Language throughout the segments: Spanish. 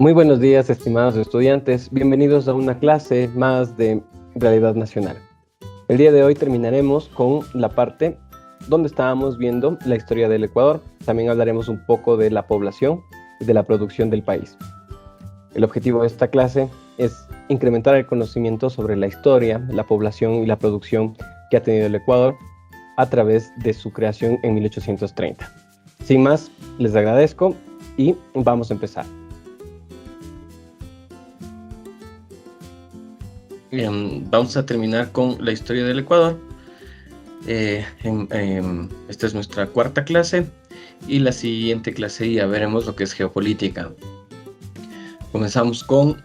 Muy buenos días, estimados estudiantes. Bienvenidos a una clase más de Realidad Nacional. El día de hoy terminaremos con la parte donde estábamos viendo la historia del Ecuador. También hablaremos un poco de la población y de la producción del país. El objetivo de esta clase es incrementar el conocimiento sobre la historia, la población y la producción que ha tenido el Ecuador a través de su creación en 1830. Sin más, les agradezco y vamos a empezar. Vamos a terminar con la historia del Ecuador. Esta es nuestra cuarta clase y la siguiente clase ya veremos lo que es geopolítica. Comenzamos con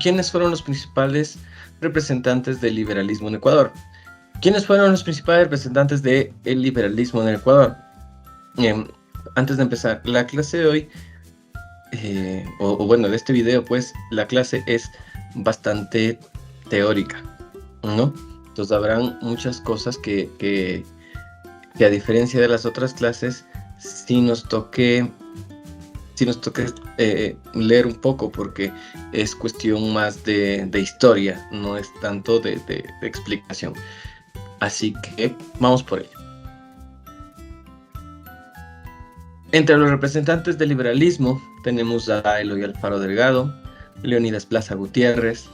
quiénes fueron los principales representantes del liberalismo en Ecuador. ¿Quiénes fueron los principales representantes del liberalismo en el Ecuador? Antes de empezar la clase de hoy, de este video, pues la clase es bastante teórica, ¿no? Entonces habrán muchas cosas que a diferencia de las otras clases sí nos toque leer un poco, porque es cuestión más de historia, no es tanto de explicación. Así que vamos por ello. Entre los representantes del liberalismo tenemos a Eloy Alfaro Delgado, Leonidas Plaza Gutiérrez,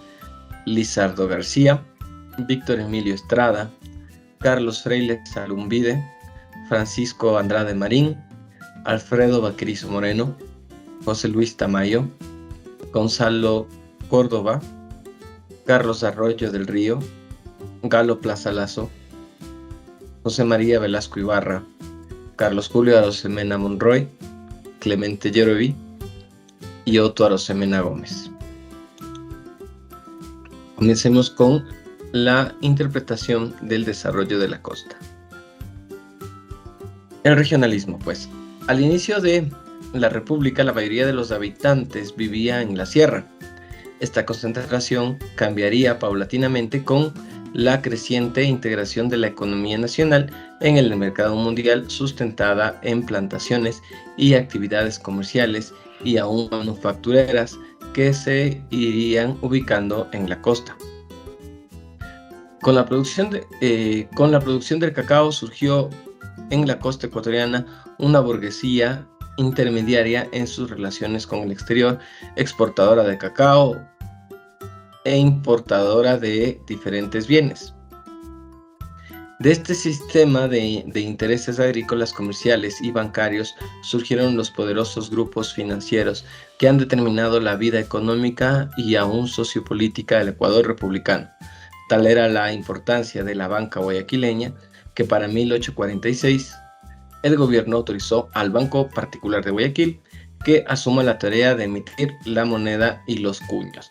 Lizardo García, Víctor Emilio Estrada, Carlos Freire Salumbide, Francisco Andrade Marín, Alfredo Baquerizo Moreno, José Luis Tamayo, Gonzalo Córdoba, Carlos Arroyo del Río, Galo Plaza Lazo, José María Velasco Ibarra, Carlos Julio Arosemena Monroy, Clemente Yerovi y Otto Arosemena Gómez. Comencemos con la interpretación del desarrollo de la costa. El regionalismo, pues. Al inicio de la República, la mayoría de los habitantes vivía en la sierra. Esta concentración cambiaría paulatinamente con la creciente integración de la economía nacional en el mercado mundial, sustentada en plantaciones y actividades comerciales y aún manufactureras que se irían ubicando en la costa. Con la producción del cacao surgió en la costa ecuatoriana una burguesía intermediaria en sus relaciones con el exterior, exportadora de cacao e importadora de diferentes bienes. De este sistema de intereses agrícolas, comerciales y bancarios surgieron los poderosos grupos financieros que han determinado la vida económica y aún sociopolítica del Ecuador republicano. Tal era la importancia de la banca guayaquileña que para 1846 el gobierno autorizó al Banco Particular de Guayaquil que asuma la tarea de emitir la moneda y los cuños.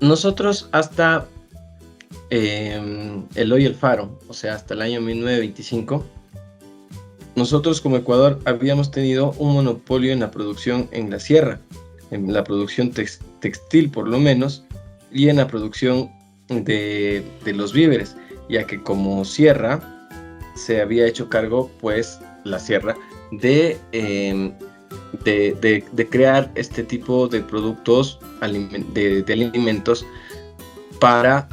Nosotros hasta Eloy Alfaro, o sea, hasta el año 1925, nosotros como Ecuador habíamos tenido un monopolio en la producción en la sierra, en la producción textil por lo menos, y en la producción de los víveres, ya que como sierra se había hecho cargo, pues, la sierra de crear este tipo de productos de alimentos para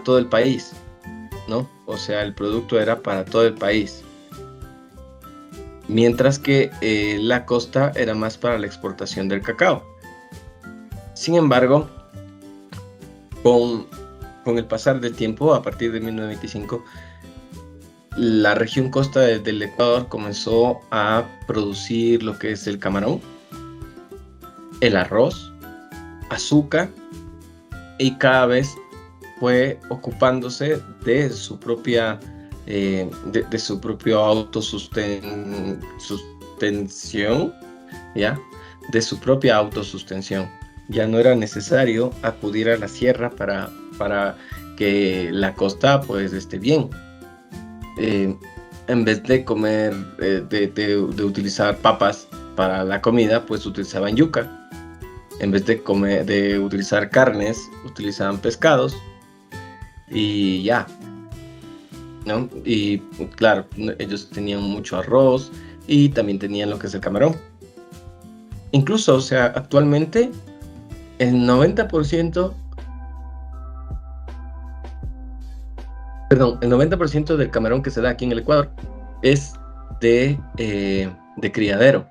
todo el país, ¿no? O sea, el producto era para todo el país. Mientras que la costa era más para la exportación del cacao. Sin embargo, con el pasar del tiempo, a partir de 1925, la región costa del Ecuador comenzó a producir lo que es el camarón, el arroz, azúcar, y cada vez fue ocupándose de su propia autosustención, ¿ya? De su propia autosustención. Ya no era necesario acudir a la sierra para que la costa, pues, esté bien. En vez de comer, de utilizar papas para la comida, pues utilizaban yuca. En vez de utilizar carnes, utilizaban pescados y ya, ¿no? Y claro, ellos tenían mucho arroz, y también tenían lo que es el camarón. Incluso, o sea, actualmente el 90%, el 90% del camarón que se da aquí en el Ecuador es de criadero.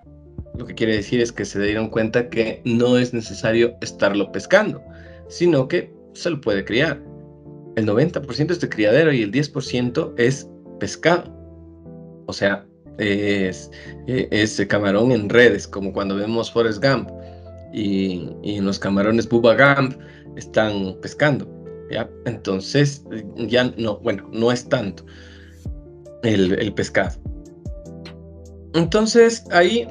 Lo que quiere decir es que se dieron cuenta que no es necesario estarlo pescando, sino que se lo puede criar. El 90% es de criadero y el 10% es pescado. O sea, es camarón en redes, como cuando vemos Forrest Gump y en los camarones Bubba Gump están pescando, ¿ya? Entonces, ya no, bueno, no es tanto el pescado. Entonces, ahí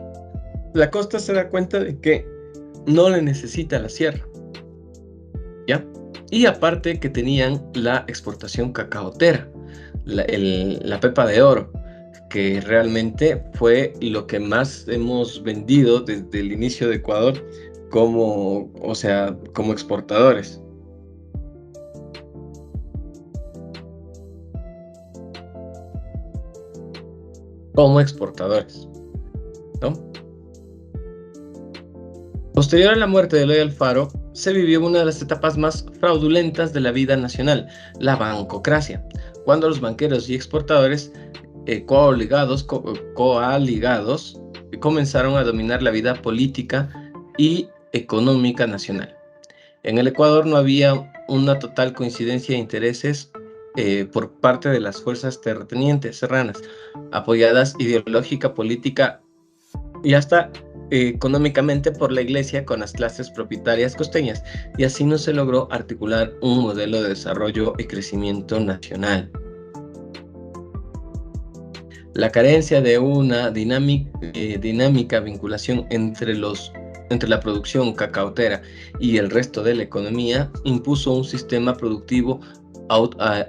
la costa se da cuenta de que no le necesita la sierra, ¿ya? Y aparte que tenían la exportación cacaotera, la pepa de oro, que realmente fue lo que más hemos vendido desde el inicio de Ecuador como exportadores. Como exportadores, ¿no? Posterior a la muerte de Eloy Alfaro, se vivió una de las etapas más fraudulentas de la vida nacional, la bancocracia, cuando los banqueros y exportadores coaligados comenzaron a dominar la vida política y económica nacional. En el Ecuador no había una total coincidencia de intereses por parte de las fuerzas terratenientes serranas, apoyadas ideológica, política y hasta económicamente por la iglesia con las clases propietarias costeñas, y así no se logró articular un modelo de desarrollo y crecimiento nacional. La carencia de una dinámica vinculación entre la producción cacaotera y el resto de la economía impuso un sistema productivo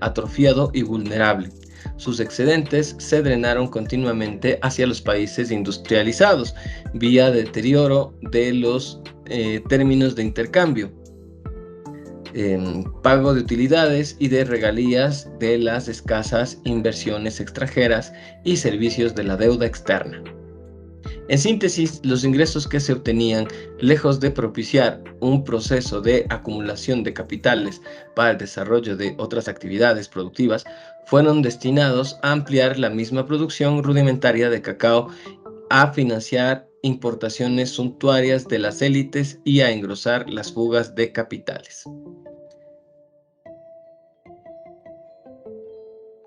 atrofiado y vulnerable. Sus excedentes se drenaron continuamente hacia los países industrializados vía deterioro de los términos de intercambio, pago de utilidades y de regalías de las escasas inversiones extranjeras y servicios de la deuda externa. En síntesis, los ingresos que se obtenían, lejos de propiciar un proceso de acumulación de capitales para el desarrollo de otras actividades productivas, fueron destinados a ampliar la misma producción rudimentaria de cacao, a financiar importaciones suntuarias de las élites y a engrosar las fugas de capitales.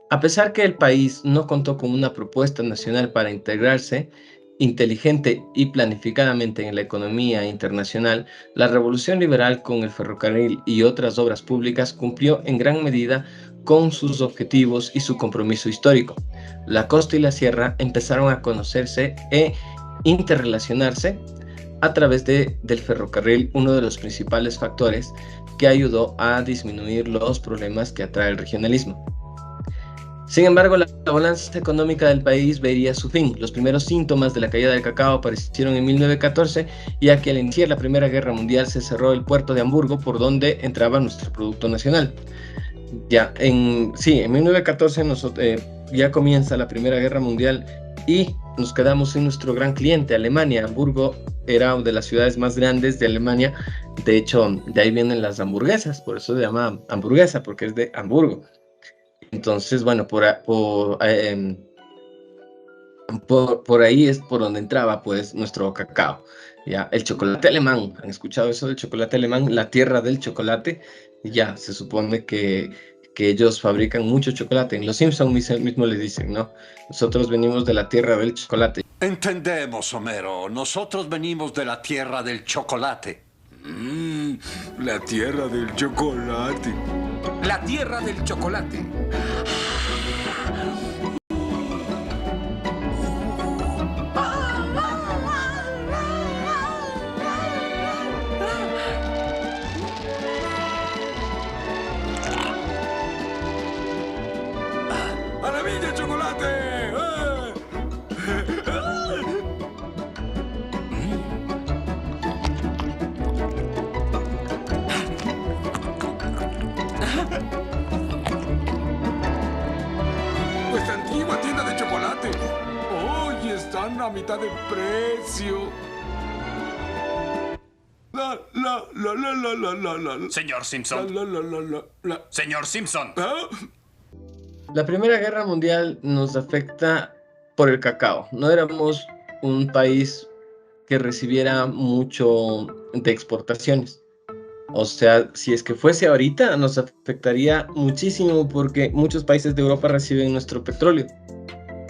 A pesar que el país no contó con una propuesta nacional para integrarse inteligente y planificadamente en la economía internacional, la revolución liberal con el ferrocarril y otras obras públicas cumplió en gran medida con sus objetivos y su compromiso histórico. La costa y la sierra empezaron a conocerse e interrelacionarse a través del ferrocarril, uno de los principales factores que ayudó a disminuir los problemas que atrae el regionalismo. Sin embargo, la balanza económica del país vería su fin. Los primeros síntomas de la caída del cacao aparecieron en 1914, ya que al iniciar la Primera Guerra Mundial se cerró el puerto de Hamburgo, por donde entraba nuestro producto nacional. En 1914 ya comienza la Primera Guerra Mundial y nos quedamos sin nuestro gran cliente, Alemania. Hamburgo era una de las ciudades más grandes de Alemania. De hecho, de ahí vienen las hamburguesas, por eso se llama hamburguesa, porque es de Hamburgo. Entonces, bueno, por ahí es por donde entraba pues nuestro cacao. Ya, el chocolate alemán, ¿han escuchado eso del chocolate alemán? La tierra del chocolate. Ya, se supone que ellos fabrican mucho chocolate. En Los Simpsons mismo les dicen, ¿no? Nosotros venimos de la tierra del chocolate. Entendemos, Homero. Nosotros venimos de la tierra del chocolate. La tierra del chocolate. La tierra del chocolate. ¡Maravilla, chocolate! mitad de precio. Señor Simpson. Señor Simpson. La Primera Guerra Mundial nos afecta por el cacao. No éramos un país que recibiera mucho de exportaciones. O sea, si es que fuese ahorita, nos afectaría muchísimo porque muchos países de Europa reciben nuestro petróleo.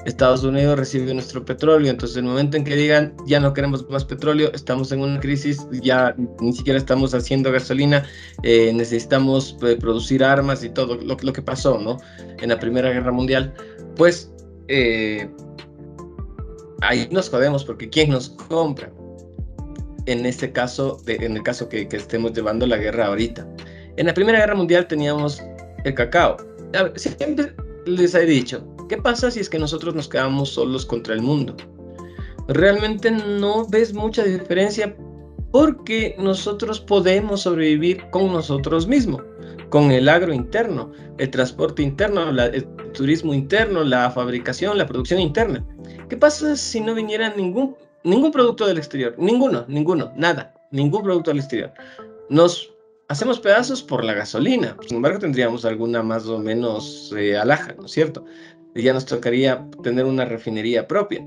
Estados Unidos recibe nuestro petróleo, entonces en el momento en que digan ya no queremos más petróleo, estamos en una crisis, ya ni siquiera estamos haciendo gasolina, necesitamos producir armas y todo lo que pasó, ¿no? En la Primera Guerra Mundial, pues ahí nos jodemos porque ¿quién nos compra? En este caso, en el caso que estemos llevando la guerra ahorita. En la Primera Guerra Mundial teníamos el cacao. A ver, siempre les he dicho, ¿qué pasa si es que nosotros nos quedamos solos contra el mundo? Realmente no ves mucha diferencia porque nosotros podemos sobrevivir con nosotros mismos, con el agro interno, el transporte interno, el turismo interno, la fabricación, la producción interna. ¿Qué pasa si no viniera ningún producto del exterior? Ninguno, nada, ningún producto del exterior. Nos hacemos pedazos por la gasolina, sin embargo tendríamos alguna más o menos alhaja, ¿no es cierto? Y ya nos tocaría tener una refinería propia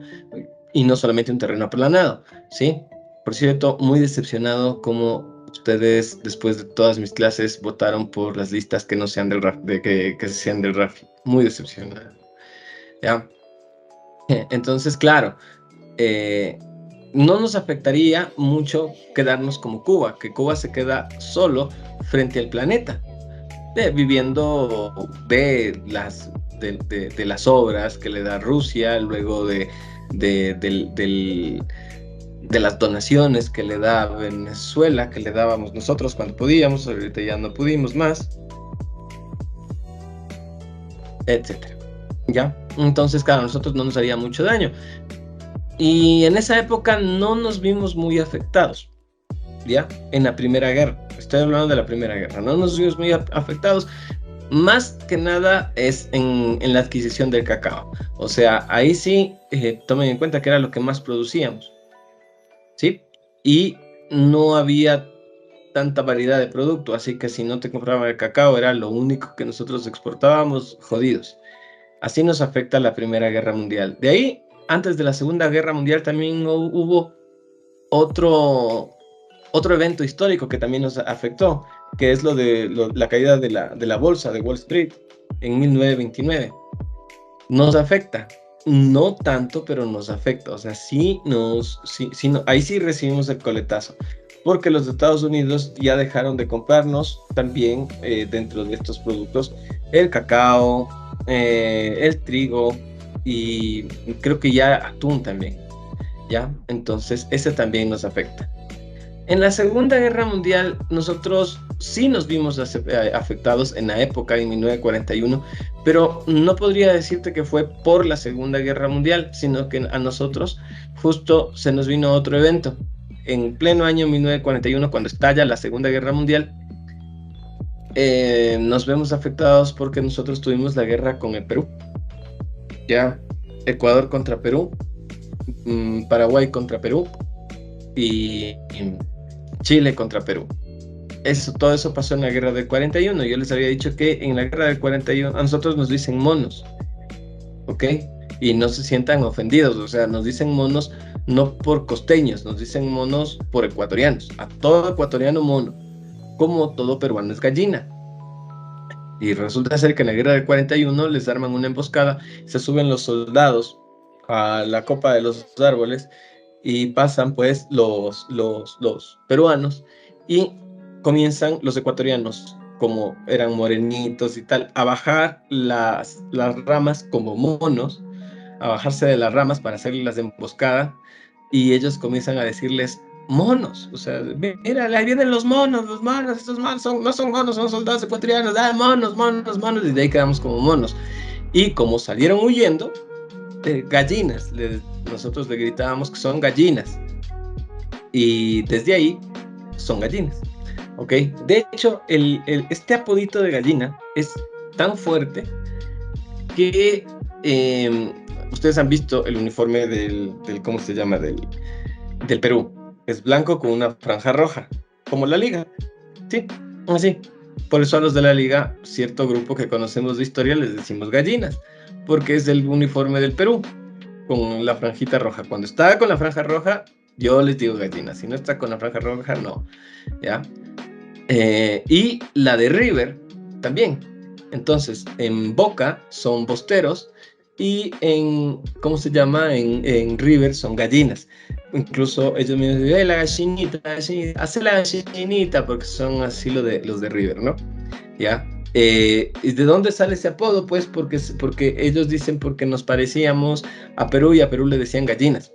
y no solamente un terreno aplanado, ¿sí? Por cierto, muy decepcionado como ustedes después de todas mis clases votaron por las listas que no sean del RAF, que sean del RAF. Muy decepcionado. ¿Ya? Entonces, claro, no nos afectaría mucho quedarnos como Cuba, que Cuba se queda solo frente al planeta, viviendo de las obras que le da Rusia, luego de las donaciones que le da Venezuela, que le dábamos nosotros cuando podíamos, ahorita ya no pudimos más, etcétera. ¿Ya? Entonces, claro, a nosotros no nos haría mucho daño. Y en esa época no nos vimos muy afectados, ¿ya? En la Primera Guerra, estoy hablando de la Primera Guerra, no nos vimos muy afectados, más que nada es en la adquisición del cacao. O sea, ahí sí, tomen en cuenta que era lo que más producíamos, ¿sí? Y no había tanta variedad de producto, así que si no te compraban el cacao, era lo único que nosotros exportábamos, jodidos. Así nos afecta la Primera Guerra Mundial. De ahí, antes de la Segunda Guerra Mundial, también hubo otro evento histórico que también nos afectó, que es la caída de la bolsa de Wall Street en 1929. Nos afecta, no tanto, pero nos afecta. O sea, ahí sí recibimos el coletazo, porque los Estados Unidos ya dejaron de comprarnos también dentro de estos productos el cacao, el trigo y creo que ya atún también, ¿ya? Entonces ese también nos afecta. En la Segunda Guerra Mundial nosotros sí nos vimos afectados en la época, en 1941, pero no podría decirte que fue por la Segunda Guerra Mundial, sino que a nosotros justo se nos vino otro evento. En pleno año 1941, cuando estalla la Segunda Guerra Mundial, nos vemos afectados porque nosotros tuvimos la guerra con el Perú. Ya, Ecuador contra Perú, Paraguay contra Perú y Chile contra Perú. Todo eso pasó en la guerra del 41. Yo les había dicho que en la guerra del 41 a nosotros nos dicen monos, ¿ok? Y no se sientan ofendidos, o sea, nos dicen monos no por costeños, nos dicen monos por ecuatorianos. A todo ecuatoriano mono, como todo peruano es gallina. Y resulta ser que en la guerra del 41 les arman una emboscada, se suben los soldados a la copa de los árboles y pasan pues los peruanos y comienzan los ecuatorianos, como eran morenitos y tal, a bajar las ramas como monos, a bajarse de las ramas para hacerles las emboscadas, y ellos comienzan a decirles monos, o sea, mira, ahí vienen los monos, estos monos no son monos, son soldados ecuatorianos, monos, y de ahí quedamos como monos. Y como salieron huyendo, gallinas, nosotros le gritábamos que son gallinas, y desde ahí son gallinas, ¿ok? De hecho, este apodito de gallina es tan fuerte que ustedes han visto el uniforme del ¿cómo se llama? Del Perú. Es blanco con una franja roja, como la liga. Sí, así. Por eso a los de la liga, cierto grupo que conocemos de historia, les decimos gallinas, porque es el uniforme del Perú, con la franjita roja. Cuando está con la franja roja, yo les digo gallinas. Si no está con la franja roja, no. ¿Ya? Y la de River también. Entonces, en Boca son bosteros y en, ¿cómo se llama? En River son gallinas. Incluso ellos me dicen, la gallinita, hace la gallinita, porque son así los de River, ¿no? ¿Ya? ¿Y de dónde sale ese apodo? Pues porque ellos dicen porque nos parecíamos a Perú y a Perú le decían gallinas.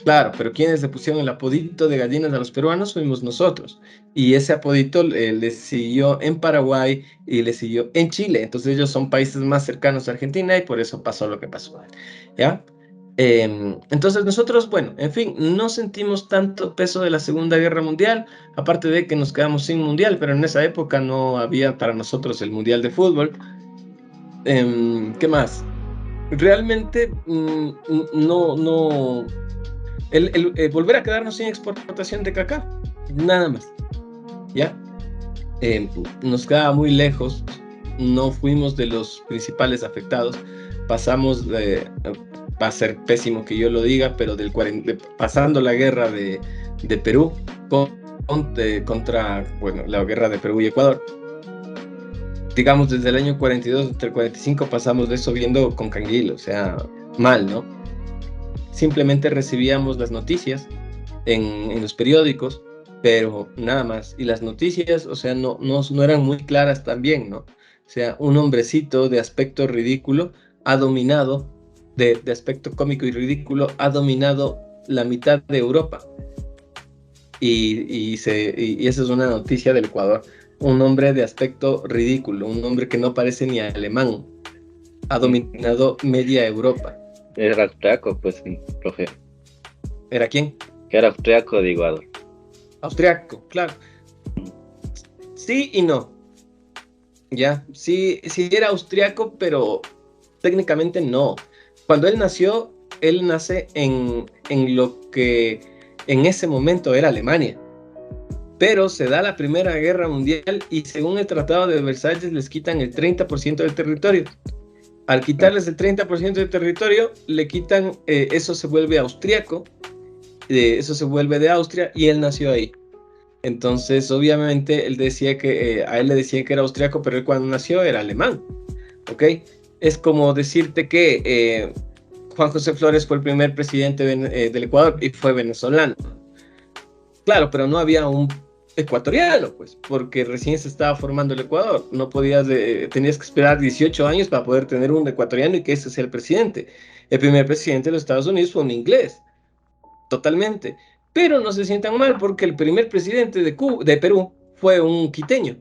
Claro, pero quienes le pusieron el apodito de gallinas a los peruanos fuimos nosotros. Y ese apodito le siguió en Paraguay y le siguió en Chile. Entonces ellos son países más cercanos a Argentina y por eso pasó lo que pasó. ¿Ya? Entonces nosotros, bueno, en fin, no sentimos tanto peso de la Segunda Guerra Mundial, aparte de que nos quedamos sin mundial, pero en esa época no había para nosotros el mundial de fútbol. ¿Qué más? Realmente no... volver a quedarnos sin exportación de cacao, nada más, ¿ya? Nos quedaba muy lejos, no fuimos de los principales afectados, pasamos, va a ser pésimo que yo lo diga, pero pasando la guerra de Perú contra, bueno, la guerra de Perú y Ecuador, digamos desde el año 42 hasta el 45 pasamos de eso viendo con canguil, o sea, mal, ¿no? Simplemente recibíamos las noticias en los periódicos, pero nada más. Y las noticias, o sea, no eran muy claras también, ¿no? O sea, un hombrecito de aspecto ridículo ha dominado, de aspecto cómico y ridículo, ha dominado la mitad de Europa. Y esa es una noticia del Ecuador. Un hombre de aspecto ridículo, un hombre que no parece ni alemán, ha dominado media Europa. Era austriaco, pues, profe. ¿Era quién? Que era austriaco de Ecuador. Austriaco, claro. Sí y no. Ya, sí era austriaco, pero técnicamente no. Cuando él nació, él nace en lo que en ese momento era Alemania. Pero se da la Primera Guerra Mundial y según el Tratado de Versalles les quitan el 30% del territorio. Al quitarles el 30% del territorio, le quitan, eso se vuelve austriaco, eso se vuelve de Austria y él nació ahí. Entonces, obviamente, él decía que, a él le decían que era austriaco, pero él cuando nació era alemán, ¿ok? Es como decirte que Juan José Flores fue el primer presidente del Ecuador y fue venezolano. Claro, pero no había un ecuatoriano, pues, porque recién se estaba formando el Ecuador. No podías, tenías que esperar 18 años para poder tener un ecuatoriano y que ese sea el presidente. El primer presidente de los Estados Unidos fue un inglés, totalmente. Pero no se sientan mal porque el primer presidente de Perú fue un quiteño,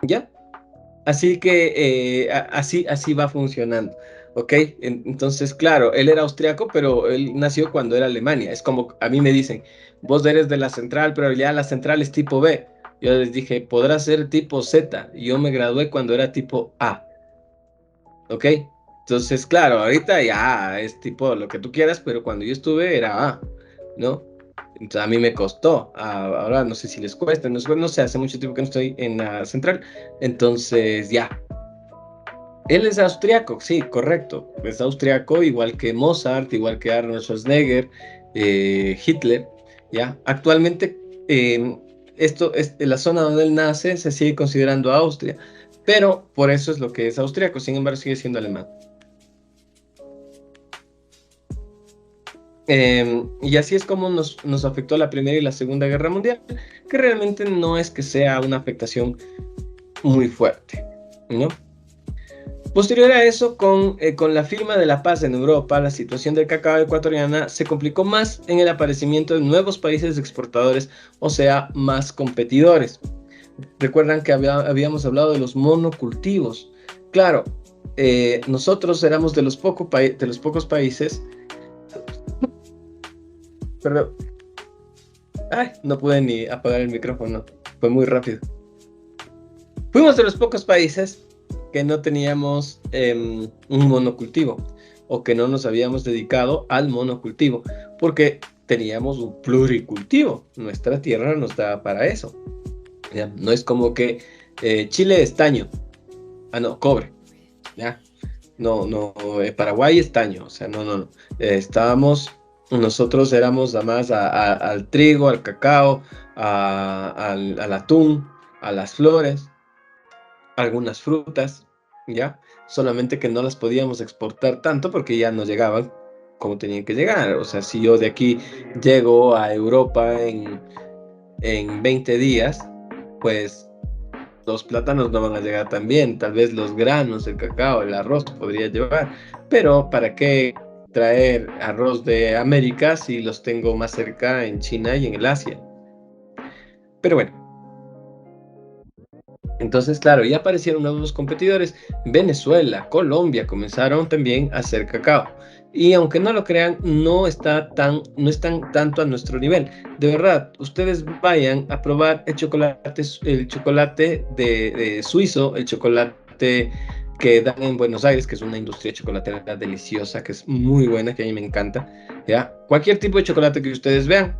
¿ya? Así que así va funcionando, ¿ok? Entonces, claro, él era austriaco, pero él nació cuando era Alemania. Es como a mí me dicen, vos eres de la central, pero ya la central es tipo B. Yo les dije, podrá ser tipo Z. Yo me gradué cuando era tipo A, ¿ok? Entonces, claro, ahorita ya es tipo lo que tú quieras, pero cuando yo estuve era A, ¿no? Entonces a mí me costó, ahora no sé si les cuesta, no sé, hace mucho tiempo que no estoy en la central, entonces ya. Él es austriaco, sí, correcto, es austriaco igual que Mozart, igual que Arnold Schwarzenegger, Hitler, ya. Actualmente esto es la zona donde él nace, se sigue considerando Austria, pero por eso es lo que es austriaco, sin embargo sigue siendo alemán. Y así es como nos afectó la Primera y la Segunda Guerra Mundial, que realmente no es que sea una afectación muy fuerte, ¿no? Posterior a eso, con la firma de la paz en Europa, la situación del cacao ecuatoriana se complicó más en el aparecimiento de nuevos países exportadores, o sea, más competidores. Recuerdan que habíamos hablado de los monocultivos. Claro, nosotros éramos de los pocos países. Perdón. Ay, no pude ni apagar el micrófono, fue muy rápido. Fuimos de los pocos países que no teníamos un monocultivo. o que no nos habíamos dedicado al monocultivo, porque teníamos un pluricultivo. Nuestra tierra nos daba para eso. ¿Ya? No es como que Chile estaño, cobre, ¿ya? No, Paraguay estaño, o sea, no. Nosotros éramos más al trigo, al cacao, al atún, a las flores, algunas frutas, ¿ya? Solamente que no las podíamos exportar tanto porque ya no llegaban como tenían que llegar. O sea, si yo de aquí llego a Europa en 20 días, pues los plátanos no van a llegar tan bien. Tal vez los granos, el cacao, el arroz podría llevar. Pero ¿para qué traer arroz de América si los tengo más cerca en China y en el Asia? Pero bueno. Entonces, claro, ya aparecieron nuevos competidores. Venezuela, Colombia comenzaron también a hacer cacao. Y aunque no lo crean, no están tanto a nuestro nivel. De verdad, ustedes vayan a probar el chocolate de suizo, el chocolate que dan en Buenos Aires, que es una industria chocolatera deliciosa, que es muy buena, que a mí me encanta. ¿Ya? Cualquier tipo de chocolate que ustedes vean,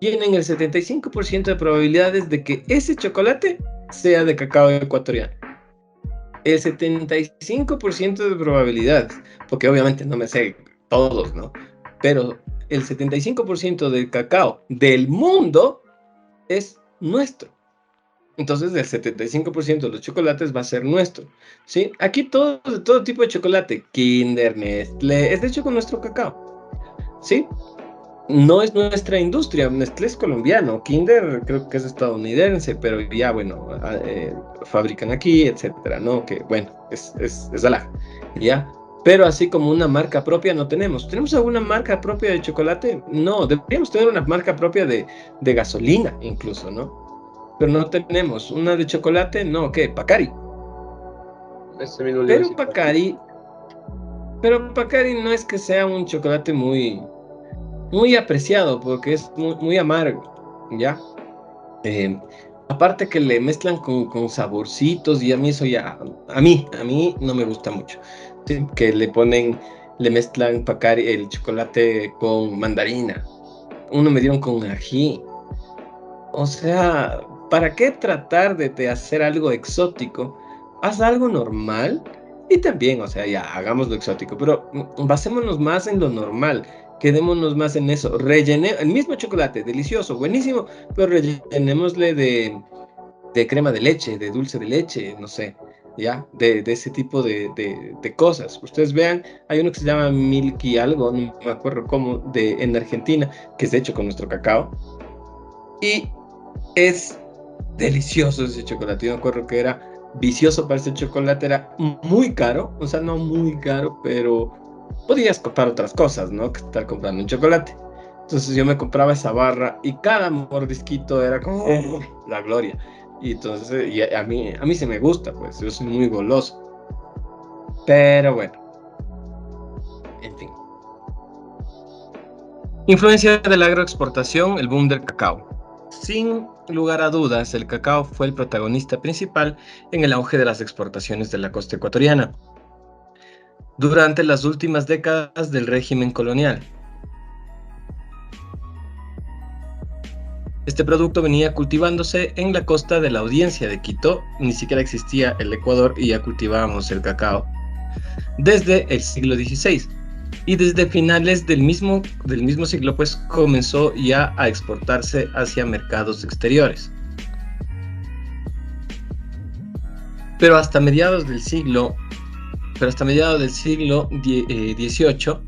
tienen el 75% de probabilidades de que ese chocolate sea de cacao ecuatoriano. El 75% de probabilidades, porque obviamente no me sé todos, ¿no? Pero el 75% del cacao del mundo es nuestro. Entonces el 75% de los chocolates va a ser nuestro, ¿sí? Aquí todo tipo de chocolate, Kinder, Nestlé, es de hecho con nuestro cacao, ¿sí? No es nuestra industria, Nestlé es colombiano, Kinder creo que es estadounidense, pero ya, bueno, fabrican aquí, etcétera, ¿no? Que, bueno, es alaj, ¿ya? Pero así como una marca propia no tenemos. ¿Tenemos alguna marca propia de chocolate? No, deberíamos tener una marca propia de gasolina incluso, ¿no? Pero no tenemos. ¿Una de chocolate? No, ¿qué? Pacari. Pero Pacari no es que sea un chocolate muy apreciado porque es muy amargo, ¿ya? Aparte que le mezclan con saborcitos y a mí eso ya, a mí no me gusta mucho, ¿sí? Que le mezclan Pacari, el chocolate con mandarina, uno me dieron con ají, o sea, ¿para qué tratar de hacer algo exótico? Haz algo normal y también, o sea, ya, hagámoslo exótico, pero basémonos más en lo normal. Quedémonos más en eso. El mismo chocolate, delicioso, buenísimo, pero rellenémosle de crema de leche, de dulce de leche, no sé, ¿ya? De ese tipo de cosas. Ustedes vean, hay uno que se llama Milky algo, no me acuerdo cómo, en Argentina, que es hecho con nuestro cacao. Y es delicioso ese chocolate. Yo me acuerdo que era vicioso para ese chocolate, era muy caro, o sea, no muy caro, pero podías comprar otras cosas, ¿no? Que estar comprando un chocolate. Entonces yo me compraba esa barra y cada mordisquito era como la gloria. Y entonces a mí sí me gusta, pues yo soy muy goloso. Pero bueno, en fin. Influencia de la agroexportación, el boom del cacao. Sin lugar a dudas, el cacao fue el protagonista principal en el auge de las exportaciones de la costa ecuatoriana durante las últimas décadas del régimen colonial. Este producto venía cultivándose en la costa de la Audiencia de Quito, ni siquiera existía el Ecuador y ya cultivábamos el cacao, desde el siglo XVI. Y desde finales del mismo siglo, pues comenzó ya a exportarse hacia mercados exteriores. Pero hasta mediados del siglo XVIII,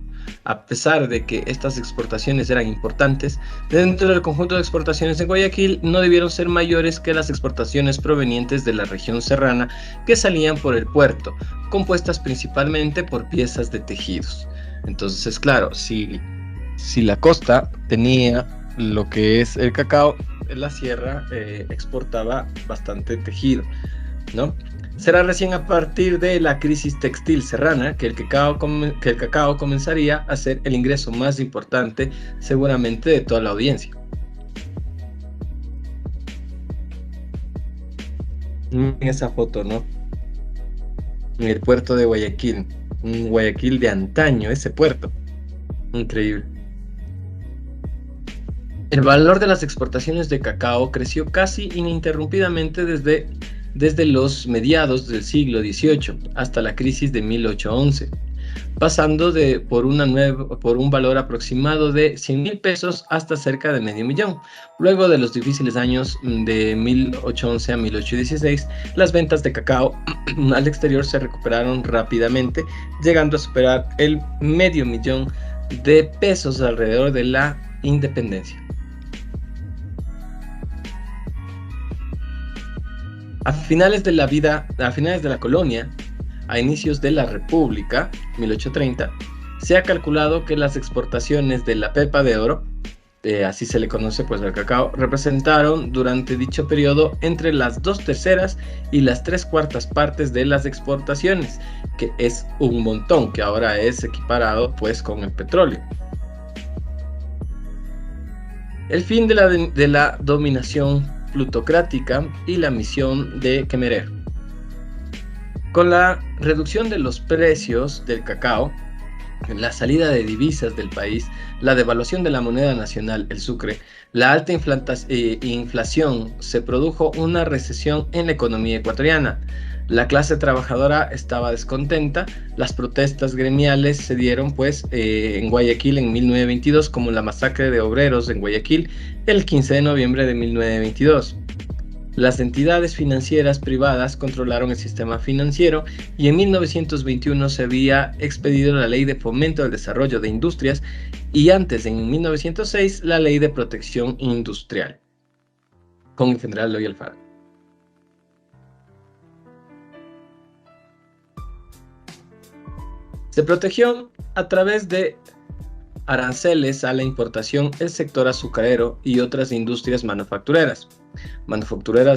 a pesar de que estas exportaciones eran importantes, dentro del conjunto de exportaciones en Guayaquil no debieron ser mayores que las exportaciones provenientes de la región serrana que salían por el puerto, compuestas principalmente por piezas de tejidos. Entonces, claro, si la costa tenía lo que es el cacao, la sierra exportaba bastante tejido, ¿no? Será recién a partir de la crisis textil serrana que el cacao comenzaría a ser el ingreso más importante seguramente de toda la audiencia. En esa foto, ¿no? En el puerto de Guayaquil. un Guayaquil de antaño, ese puerto. Increíble. El valor de las exportaciones de cacao creció casi ininterrumpidamente desde los mediados del siglo XVIII hasta la crisis de 1811, pasando por un valor aproximado de 100,000 pesos hasta cerca de medio millón. Luego de los difíciles años de 1811 a 1816, las ventas de cacao al exterior se recuperaron rápidamente, llegando a superar el medio millón de pesos alrededor de la independencia. A finales de la colonia, a inicios de la República, 1830, se ha calculado que las exportaciones de la pepa de oro, así se le conoce pues al cacao, representaron durante dicho periodo entre las 2/3 y las 3/4 partes de las exportaciones, que es un montón, que ahora es equiparado pues con el petróleo. El fin de la dominación plutocrática y la misión de Kemmerer. Con la reducción de los precios del cacao, la salida de divisas del país, la devaluación de la moneda nacional, el sucre, la alta inflación, se produjo una recesión en la economía ecuatoriana. La clase trabajadora estaba descontenta. Las protestas gremiales se dieron pues en Guayaquil en 1922, como la masacre de obreros en Guayaquil el 15 de noviembre de 1922. Las entidades financieras privadas controlaron el sistema financiero y en 1921 se había expedido la Ley de Fomento del Desarrollo de Industrias y antes, en 1906, la Ley de Protección Industrial, con el general Eloy Alfaro. Se protegió a través de aranceles a la importación el sector azucarero y otras industrias manufactureras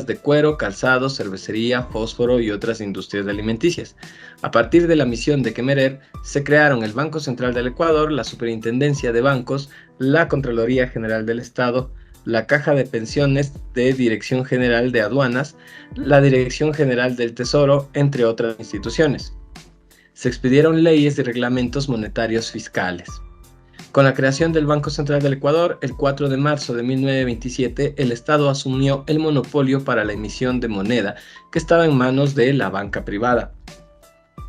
de cuero, calzado, cervecería, fósforo y otras industrias alimenticias. A partir de la misión de Kemmerer, se crearon el Banco Central del Ecuador, la Superintendencia de Bancos, la Contraloría General del Estado, la Caja de Pensiones de Dirección General de Aduanas, la Dirección General del Tesoro, entre otras instituciones. Se expidieron leyes y reglamentos monetarios fiscales. Con la creación del Banco Central del Ecuador, el 4 de marzo de 1927, el Estado asumió el monopolio para la emisión de moneda, que estaba en manos de la banca privada.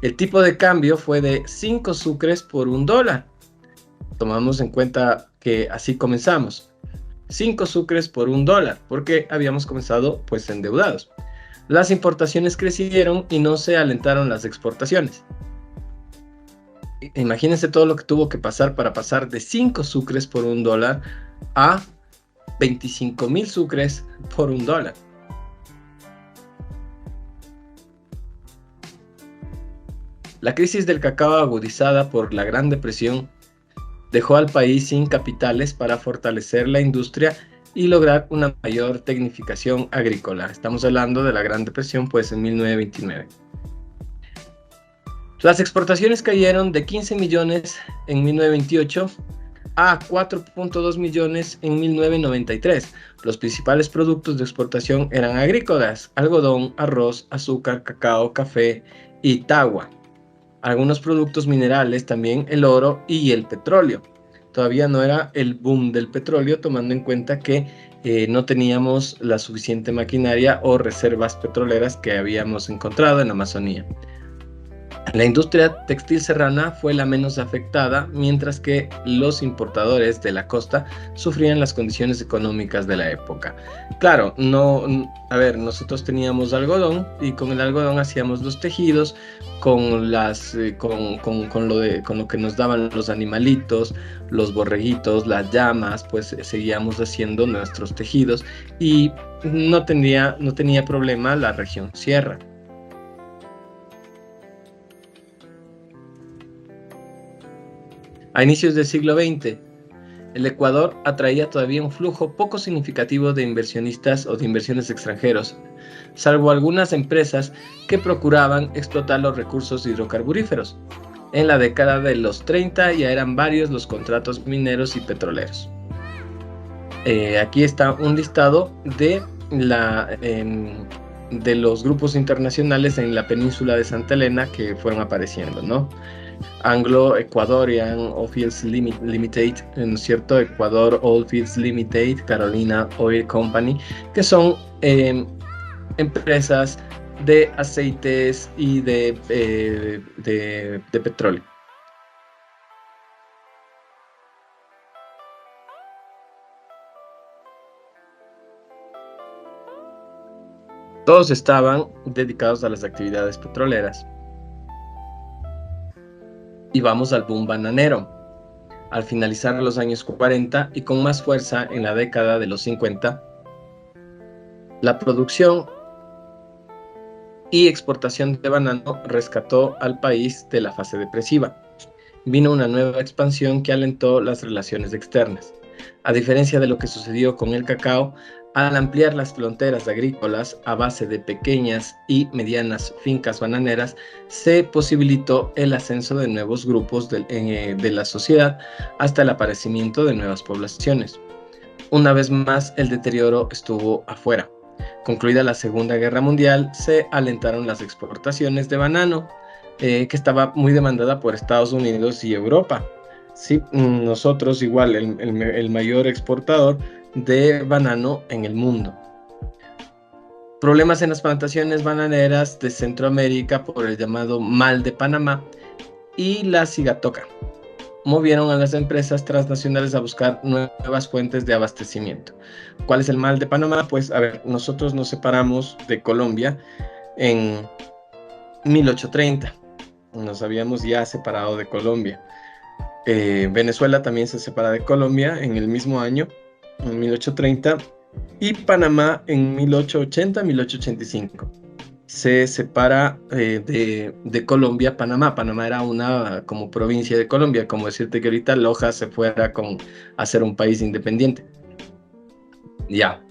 El tipo de cambio fue de 5 sucres por $1. Tomamos en cuenta que así comenzamos. 5 sucres por $1, porque habíamos comenzado pues endeudados. Las importaciones crecieron y no se alentaron las exportaciones. Imagínense todo lo que tuvo que pasar para pasar de 5 sucres por $1 a 25,000 sucres por $1. La crisis del cacao, agudizada por la Gran Depresión, dejó al país sin capitales para fortalecer la industria y lograr una mayor tecnificación agrícola. Estamos hablando de la Gran Depresión pues en 1929. Las exportaciones cayeron de 15 millones en 1928 a 4.2 millones en 1993. Los principales productos de exportación eran agrícolas: algodón, arroz, azúcar, cacao, café y tagua. Algunos productos minerales, también el oro y el petróleo. Todavía no era el boom del petróleo, tomando en cuenta que no teníamos la suficiente maquinaria o reservas petroleras que habíamos encontrado en la Amazonía. La industria textil serrana fue la menos afectada, mientras que los importadores de la costa sufrían las condiciones económicas de la época. Claro, nosotros teníamos algodón y con el algodón hacíamos los tejidos, con lo que nos daban los animalitos, los borreguitos, las llamas, pues seguíamos haciendo nuestros tejidos y no tenía problema la región sierra. A inicios del siglo XX, el Ecuador atraía todavía un flujo poco significativo de inversionistas o de inversiones extranjeros, salvo algunas empresas que procuraban explotar los recursos hidrocarburíferos. En la década de los 30 ya eran varios los contratos mineros y petroleros. Aquí está un listado de los grupos internacionales en la península de Santa Elena que fueron apareciendo, ¿no? Anglo Ecuadorian Oilfields Limited, ¿no es cierto? Ecuador Oilfields Limited, Carolina Oil Company, que son empresas de aceites y de petróleo. Todos estaban dedicados a las actividades petroleras. Y vamos al boom bananero. Al finalizar los años 40 y con más fuerza en la década de los 50, la producción y exportación de banano rescató al país de la fase depresiva. Vino una nueva expansión que alentó las relaciones externas. A diferencia de lo que sucedió con el cacao, al ampliar las fronteras agrícolas a base de pequeñas y medianas fincas bananeras, se posibilitó el ascenso de nuevos grupos de la sociedad hasta el aparecimiento de nuevas poblaciones. Una vez más, el deterioro estuvo afuera. Concluida la Segunda Guerra Mundial, se alentaron las exportaciones de banano, que estaba muy demandada por Estados Unidos y Europa. Sí, nosotros igual, el mayor exportador de banano en el mundo. Problemas en las plantaciones bananeras de Centroamérica por el llamado mal de Panamá y la cigatoca movieron a las empresas transnacionales a buscar nuevas fuentes de abastecimiento. ¿Cuál es el mal de Panamá? Pues a ver, nosotros nos separamos de Colombia en 1830. Nos habíamos ya separado de Colombia. Venezuela también se separa de Colombia en el mismo año, en 1830, y Panamá en 1880-1885. Se separa de Colombia Panamá. Panamá era una como provincia de Colombia, como decirte que ahorita Loja se fuera a ser un país independiente. Ya.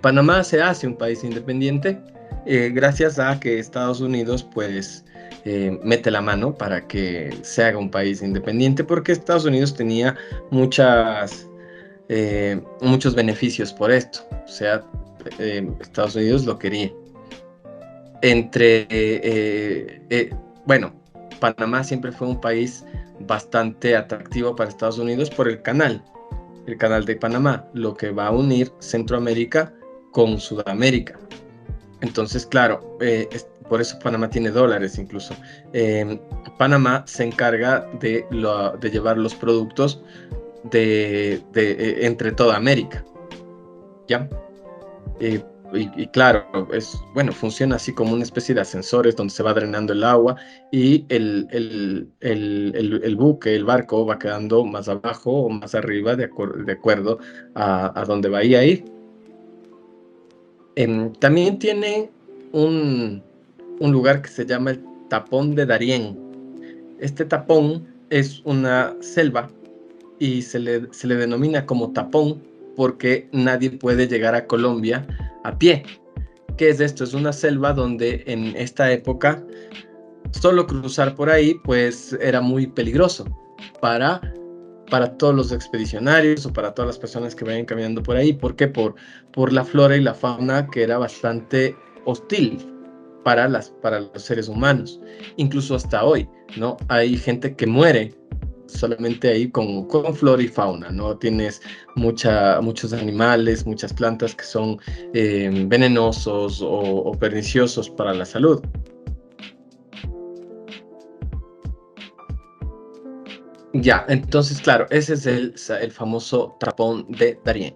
Panamá se hace un país independiente gracias a que Estados Unidos pues mete la mano para que se haga un país independiente, porque Estados Unidos tenía muchos beneficios por esto. O sea, Estados Unidos lo quería. Bueno, Panamá siempre fue un país bastante atractivo para Estados Unidos por el canal de Panamá, lo que va a unir Centroamérica con Sudamérica. Entonces, claro, por eso Panamá tiene dólares incluso. Panamá se encarga de llevar los productos entre toda América, ¿ya? Y claro, funciona así como una especie de ascensores donde se va drenando el agua y el buque, el barco va quedando más abajo o más arriba de acuerdo a dónde vaya a ir. También tiene un lugar que se llama el Tapón de Darién. Este tapón es una selva y se le denomina como tapón porque nadie puede llegar a Colombia a pie. ¿Qué es esto? Es una selva donde en esta época solo cruzar por ahí pues era muy peligroso para todos los expedicionarios o para todas las personas que vayan caminando por ahí. ¿Por qué? Por la flora y la fauna que era bastante hostil para los seres humanos. Incluso hasta hoy, ¿no? Hay gente que muere solamente ahí con flora y fauna, ¿no? Tienes muchos animales, muchas plantas que son venenosos o perniciosos para la salud. Ya, entonces, claro, ese es el famoso Tapón de Darién.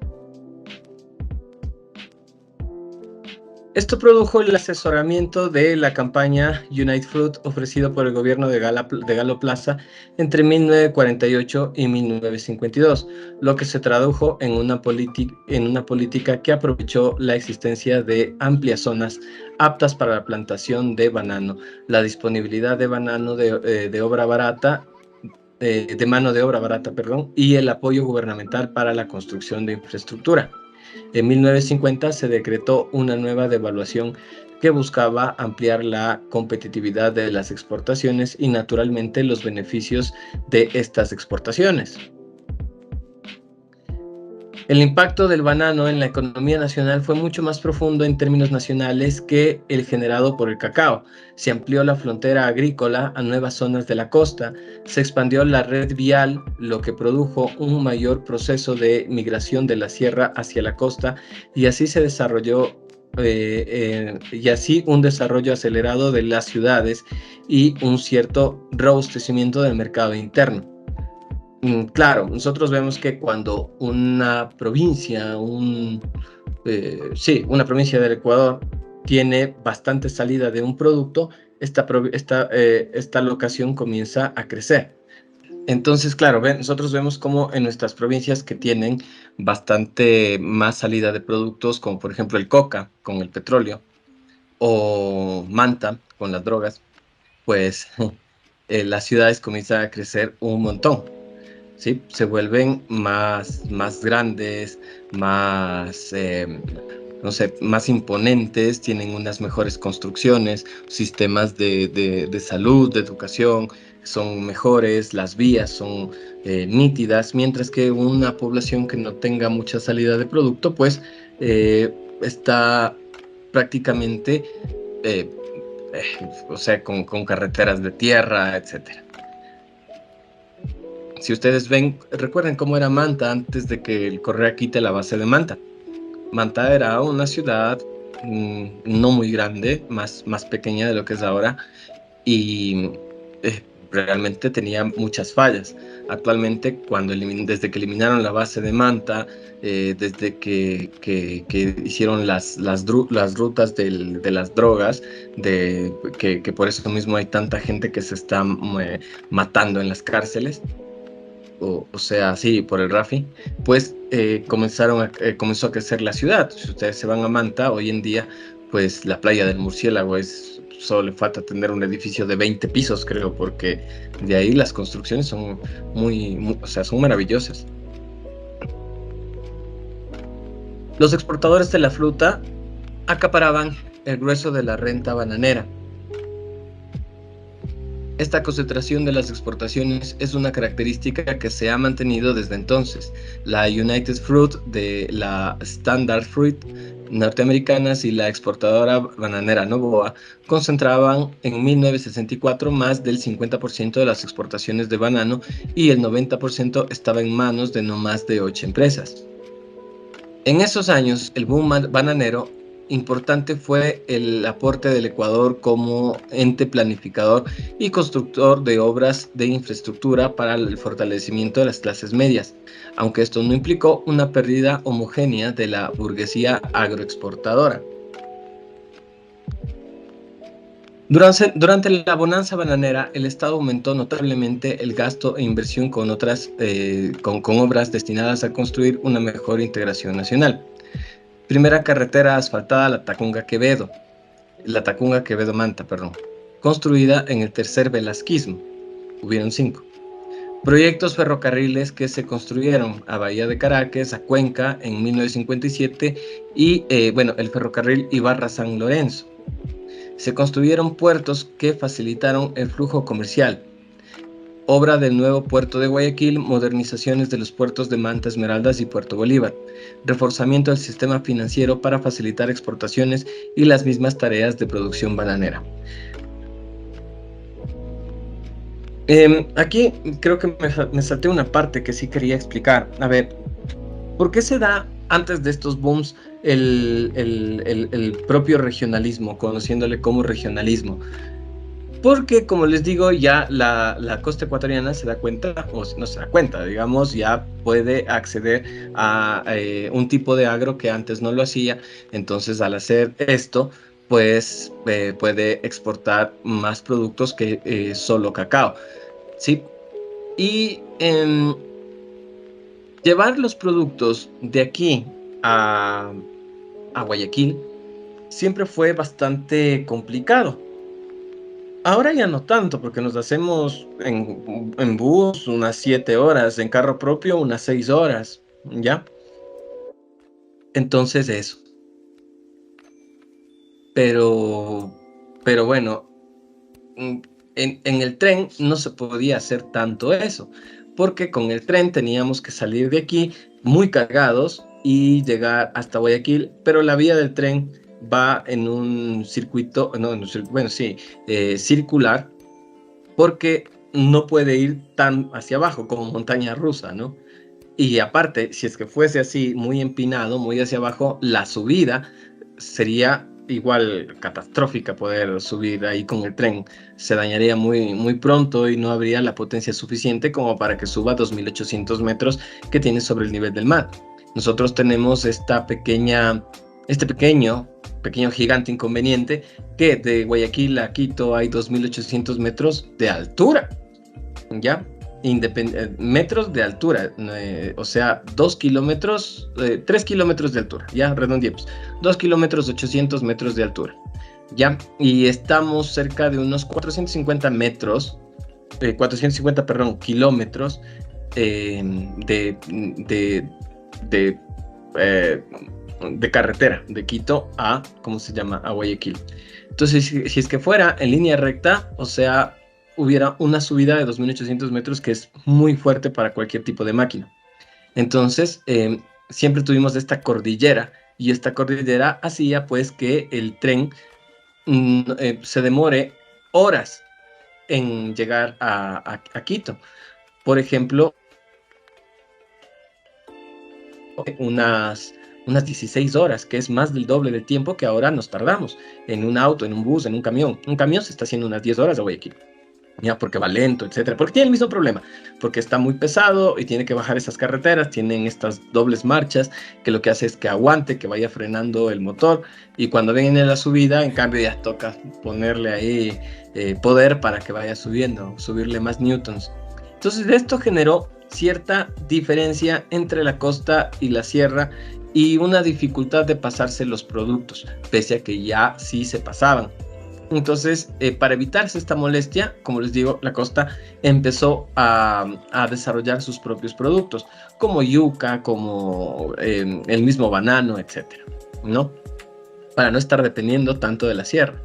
Esto produjo el asesoramiento de la campaña United Fruit ofrecido por el gobierno de Galo Plaza entre 1948 y 1952, lo que se tradujo en una política que aprovechó la existencia de amplias zonas aptas para la plantación de banano, la disponibilidad de banano de mano de obra barata, y el apoyo gubernamental para la construcción de infraestructura. En 1950 se decretó una nueva devaluación que buscaba ampliar la competitividad de las exportaciones y naturalmente los beneficios de estas exportaciones. El impacto del banano en la economía nacional fue mucho más profundo en términos nacionales que el generado por el cacao. Se amplió la frontera agrícola a nuevas zonas de la costa, se expandió la red vial, lo que produjo un mayor proceso de migración de la sierra hacia la costa, y así se desarrolló un desarrollo acelerado de las ciudades y un cierto robustecimiento del mercado interno. Claro, nosotros vemos que cuando una provincia, una provincia del Ecuador tiene bastante salida de un producto, esta locación comienza a crecer. Entonces, claro, nosotros vemos como en nuestras provincias que tienen bastante más salida de productos, como por ejemplo el coca con el petróleo o Manta con las drogas, pues las ciudades comienzan a crecer un montón. ¿Sí? Se vuelven más grandes, más, no sé, más imponentes, tienen unas mejores construcciones, sistemas de salud, de educación, son mejores, las vías son nítidas, mientras que una población que no tenga mucha salida de producto, pues está prácticamente, o sea, con carreteras de tierra, etcétera. Si ustedes ven, recuerden cómo era Manta antes de que el Correa quite la base de Manta. Manta era una ciudad no muy grande, más pequeña de lo que es ahora, y realmente tenía muchas fallas. Actualmente, desde que eliminaron la base de Manta, desde que hicieron las rutas de las drogas, que por eso mismo hay tanta gente que se está matando en las cárceles, o sea, sí, por el Rafi, pues comenzó a crecer la ciudad. Si ustedes se van a Manta, hoy en día, pues la playa del Murciélago solo le falta tener un edificio de 20 pisos, creo, porque de ahí las construcciones son son maravillosas. Los exportadores de la fruta acaparaban el grueso de la renta bananera. Esta concentración de las exportaciones es una característica que se ha mantenido desde entonces. La United Fruit de la Standard Fruit norteamericanas y la exportadora bananera Novoa concentraban en 1964 más del 50% de las exportaciones de banano, y el 90% estaba en manos de no más de 8 empresas. En esos años, el boom bananero importante fue el aporte del Ecuador como ente planificador y constructor de obras de infraestructura para el fortalecimiento de las clases medias, aunque esto no implicó una pérdida homogénea de la burguesía agroexportadora. Durante la bonanza bananera, el Estado aumentó notablemente el gasto e inversión con obras destinadas a construir una mejor integración nacional. Primera carretera asfaltada, la Tacunga Quevedo-Manta, construida en el tercer velasquismo. Hubieron 5. Proyectos ferrocarriles que se construyeron a Bahía de Caracas, a Cuenca en 1957 y el ferrocarril Ibarra-San Lorenzo. Se construyeron puertos que facilitaron el flujo comercial. Obra del nuevo puerto de Guayaquil, modernizaciones de los puertos de Manta, Esmeraldas y Puerto Bolívar, reforzamiento del sistema financiero para facilitar exportaciones y las mismas tareas de producción bananera. Aquí creo que me salté una parte que sí quería explicar. A ver, ¿por qué se da antes de estos booms el propio regionalismo, conociéndole como regionalismo? Porque, como les digo, ya la costa ecuatoriana se da cuenta, o no se da cuenta, digamos, ya puede acceder a un tipo de agro que antes no lo hacía. Entonces, al hacer esto, pues puede exportar más productos que solo cacao, ¿sí? Y llevar los productos de aquí a Guayaquil siempre fue bastante complicado. Ahora ya no tanto, porque nos hacemos en bus unas 7 horas, en carro propio unas 6 horas, ¿ya? Entonces eso. Pero bueno, en el tren no se podía hacer tanto eso, porque con el tren teníamos que salir de aquí muy cargados y llegar hasta Guayaquil, pero la vía del tren va en un circuito, circular, porque no puede ir tan hacia abajo como montaña rusa, ¿no? Y aparte, si es que fuese así, muy empinado, muy hacia abajo, la subida sería igual catastrófica. Poder subir ahí con el tren se dañaría muy, muy pronto y no habría la potencia suficiente como para que suba 2.800 metros que tiene sobre el nivel del mar. Nosotros tenemos este pequeño gigante inconveniente, que de Guayaquil a Quito hay 2.800 metros de altura, ¿ya? Metros de altura, o sea, 2 kilómetros, 3 kilómetros de altura, ya redondeemos, 2 kilómetros 800 metros de altura, ya, y estamos cerca de unos 450 kilómetros de carretera, de Quito a, ¿cómo se llama?, a Guayaquil. Entonces, si es que fuera en línea recta, o sea, hubiera una subida de 2.800 metros que es muy fuerte para cualquier tipo de máquina. Entonces, siempre tuvimos esta cordillera, y esta cordillera hacía pues que el tren se demore horas en llegar a Quito. Por ejemplo, unas 16 horas, que es más del doble del tiempo que ahora nos tardamos en un auto, en un bus, en un camión. Un camión se está haciendo unas 10 horas de Guayaquil, ya, porque va lento, etcétera, porque tiene el mismo problema, porque está muy pesado y tiene que bajar esas carreteras, tienen estas dobles marchas, que lo que hace es que aguante, que vaya frenando el motor, y cuando viene la subida, en cambio ya toca ponerle ahí poder para que vaya subiendo, subirle más newtons. Entonces esto generó cierta diferencia entre la costa y la sierra, y una dificultad de pasarse los productos, pese a que ya sí se pasaban. Entonces, para evitarse esta molestia, como les digo, la costa empezó a desarrollar sus propios productos, como yuca, como el mismo banano, etcétera, ¿no? Para no estar dependiendo tanto de la sierra.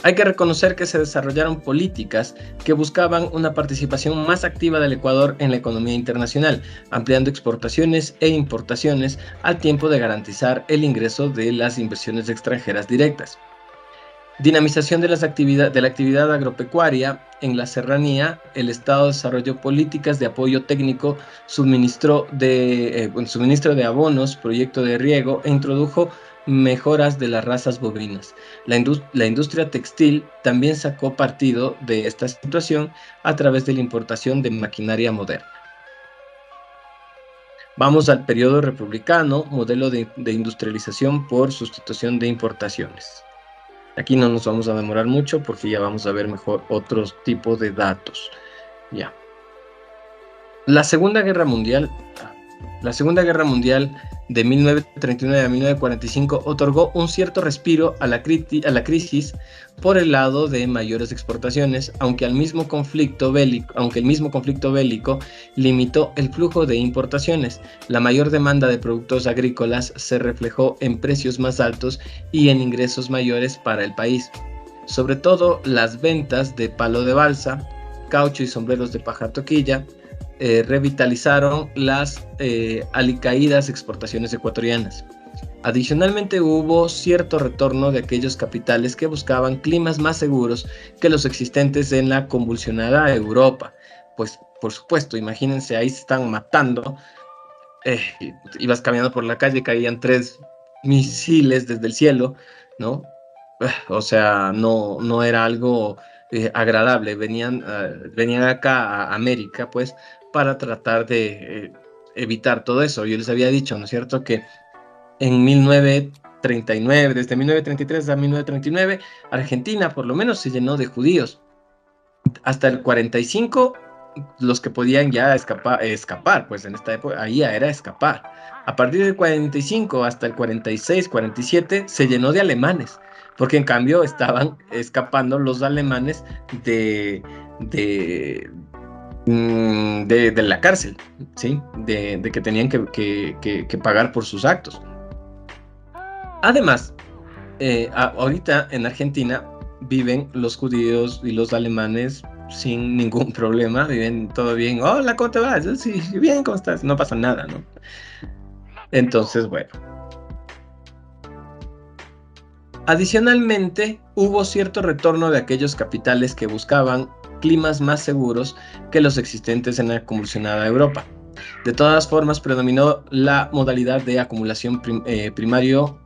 Hay que reconocer que se desarrollaron políticas que buscaban una participación más activa del Ecuador en la economía internacional, ampliando exportaciones e importaciones al tiempo de garantizar el ingreso de las inversiones extranjeras directas. Dinamización de la actividad agropecuaria. En la serranía, el Estado desarrolló políticas de apoyo técnico, suministro de abonos, proyecto de riego, e introdujo mejoras de las razas bovinas. La industria textil también sacó partido de esta situación a través de la importación de maquinaria moderna. Vamos al periodo republicano, modelo de industrialización por sustitución de importaciones. Aquí no nos vamos a demorar mucho porque ya vamos a ver mejor otros tipos de datos. Ya. La Segunda Guerra Mundial de 1939 a 1945 otorgó un cierto respiro a la crisis por el lado de mayores exportaciones, aunque el mismo conflicto bélico limitó el flujo de importaciones. La mayor demanda de productos agrícolas se reflejó en precios más altos y en ingresos mayores para el país. Sobre todo las ventas de palo de balsa, caucho y sombreros de paja toquilla revitalizaron las alicaídas exportaciones ecuatorianas. Adicionalmente, hubo cierto retorno de aquellos capitales que buscaban climas más seguros que los existentes en la convulsionada Europa. Pues, por supuesto, imagínense, ahí se están matando. Ibas caminando por la calle, caían 3 misiles desde el cielo, ¿no? O sea, no era algo agradable. Venían acá a América, pues, para tratar de evitar todo eso. Yo les había dicho, ¿no es cierto?, que en 1939, desde 1933 a 1939, Argentina por lo menos se llenó de judíos. Hasta el 45, los que podían ya escapar, pues en esta época, ahí ya era escapar. A partir del 45 hasta el 46, 47, se llenó de alemanes, porque en cambio estaban escapando los alemanes de la cárcel, ¿sí? De que tenían que pagar por sus actos. Además, ahorita en Argentina viven los judíos y los alemanes sin ningún problema, viven todo bien. Hola, ¿cómo te vas? Sí, bien, ¿cómo estás? No pasa nada, ¿no? Entonces, bueno. Adicionalmente, hubo cierto retorno de aquellos capitales que buscaban climas más seguros que los existentes en la convulsionada Europa. De todas formas, predominó la modalidad de acumulación primario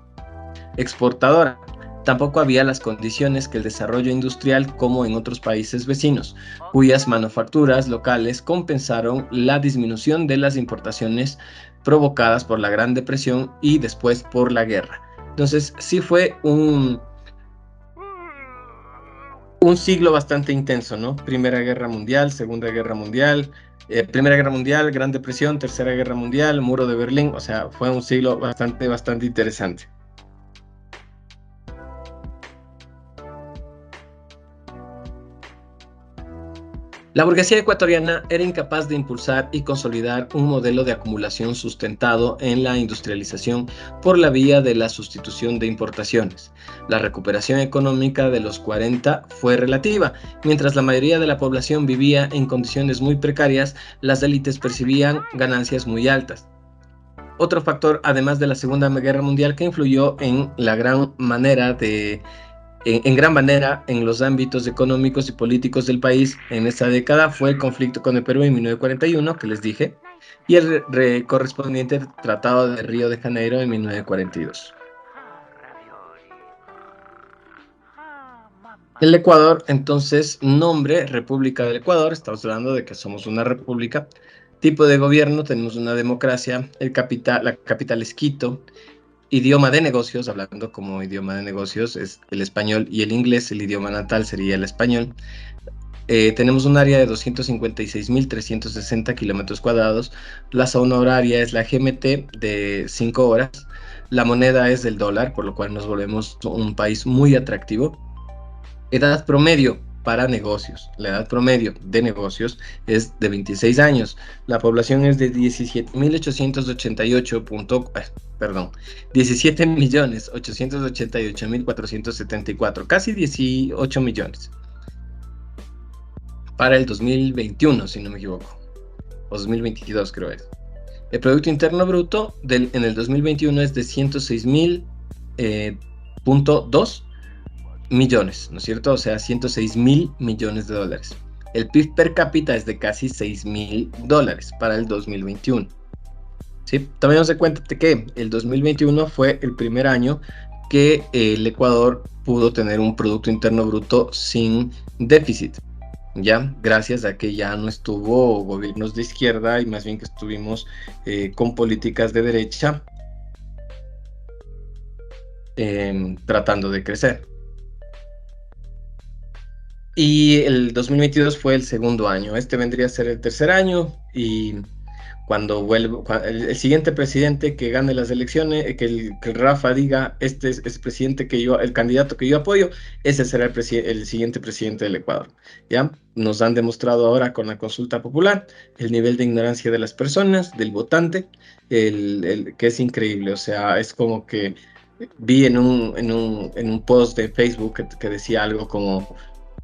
exportadora. Tampoco había las condiciones que el desarrollo industrial como en otros países vecinos, cuyas manufacturas locales compensaron la disminución de las importaciones provocadas por la Gran Depresión y después por la guerra. Entonces, sí fue un siglo bastante intenso, ¿no? Primera Guerra Mundial, Segunda Guerra Mundial, Primera Guerra Mundial, Gran Depresión, Tercera Guerra Mundial, Muro de Berlín, o sea, fue un siglo bastante interesante. La burguesía ecuatoriana era incapaz de impulsar y consolidar un modelo de acumulación sustentado en la industrialización por la vía de la sustitución de importaciones. La recuperación económica de los 40 fue relativa. Mientras la mayoría de la población vivía en condiciones muy precarias, las élites percibían ganancias muy altas. Otro factor, además de la Segunda Guerra Mundial, que influyó en gran manera en los ámbitos económicos y políticos del país en esta década fue el conflicto con el Perú en 1941, que les dije, y el correspondiente Tratado de Río de Janeiro en 1942. El Ecuador, entonces, nombre República del Ecuador, estamos hablando de que somos una república. Tipo de gobierno, tenemos una democracia, la capital es Quito. Idioma de negocios, hablando como idioma de negocios, es el español y el inglés. El idioma natal sería el español. Tenemos un área de 256.360 kilómetros cuadrados. La zona horaria es la GMT de 5 horas. La moneda es del dólar, por lo cual nos volvemos un país muy atractivo. Edad promedio para negocios. La edad promedio de negocios es de 26 años. La población es de 17.888.474, casi 18 millones. Para el 2021, si no me equivoco. O 2022 creo es. El Producto Interno Bruto en el 2021 es de 106.2 millones, ¿no es cierto? O sea, 106.000 millones de dólares. El PIB per cápita es de casi $6.000 para el 2021. ¿Sí? También nos da cuenta de que el 2021 fue el primer año que el Ecuador pudo tener un Producto Interno Bruto sin déficit, ¿ya? Gracias a que ya no estuvo gobiernos de izquierda y más bien que estuvimos con políticas de derecha tratando de crecer. Y el 2022 fue el segundo año. Este vendría a ser el tercer año y cuando el siguiente presidente que gane las elecciones, que el Rafa diga, este es el presidente el candidato que yo apoyo, ese será el siguiente presidente del Ecuador. ¿Ya? Nos han demostrado ahora con la consulta popular el nivel de ignorancia de las personas, del votante, que es increíble. O sea, es como que vi en un post de Facebook que decía algo como: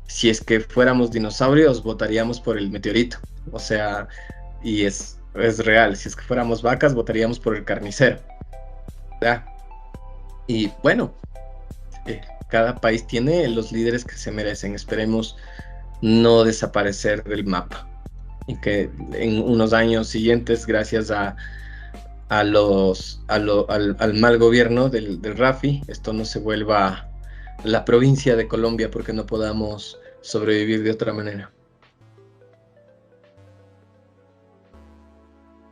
si es que fuéramos dinosaurios, votaríamos por el meteorito. O sea, y es real. Si es que fuéramos vacas, votaríamos por el carnicero. ¿Ya? Y bueno, cada país tiene los líderes que se merecen. Esperemos no desaparecer del mapa. Y que en unos años siguientes, gracias al mal gobierno del Rafi, esto no se vuelva la provincia de Colombia porque no podamos sobrevivir de otra manera.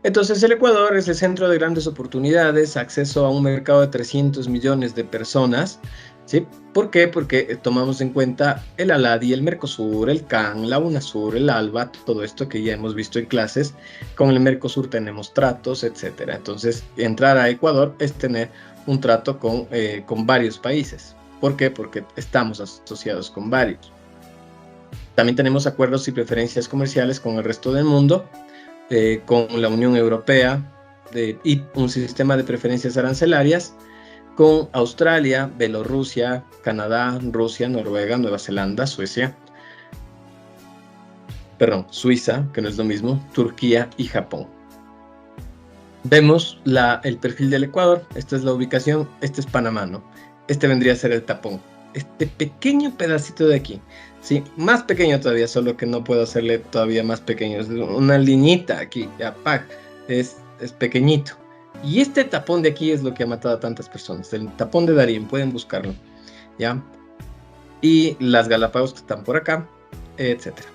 Entonces el Ecuador es el centro de grandes oportunidades, acceso a un mercado de 300 millones de personas, ¿sí? ¿Por qué? Porque tomamos en cuenta el ALADI, el Mercosur, el CAN, la UNASUR, el ALBA, todo esto que ya hemos visto en clases. Con el Mercosur tenemos tratos, etcétera. Entonces entrar a Ecuador es tener un trato con varios países. ¿Por qué? Porque estamos asociados con varios. También tenemos acuerdos y preferencias comerciales con el resto del mundo, con la Unión Europea y un sistema de preferencias arancelarias con Australia, Bielorrusia, Canadá, Rusia, Noruega, Nueva Zelanda, Suecia. Suiza, que no es lo mismo, Turquía y Japón. Vemos el perfil del Ecuador. Esta es la ubicación. Este es Panamá, ¿no? Este vendría a ser el tapón. Este pequeño pedacito de aquí, ¿sí? Más pequeño todavía, solo que no puedo hacerle todavía más pequeño. Es una liñita aquí, ya, ¡pac! Es pequeñito. Y este tapón de aquí es lo que ha matado a tantas personas. El tapón de Darién, pueden buscarlo, ¿ya? Y las Galápagos que están por acá, etcétera.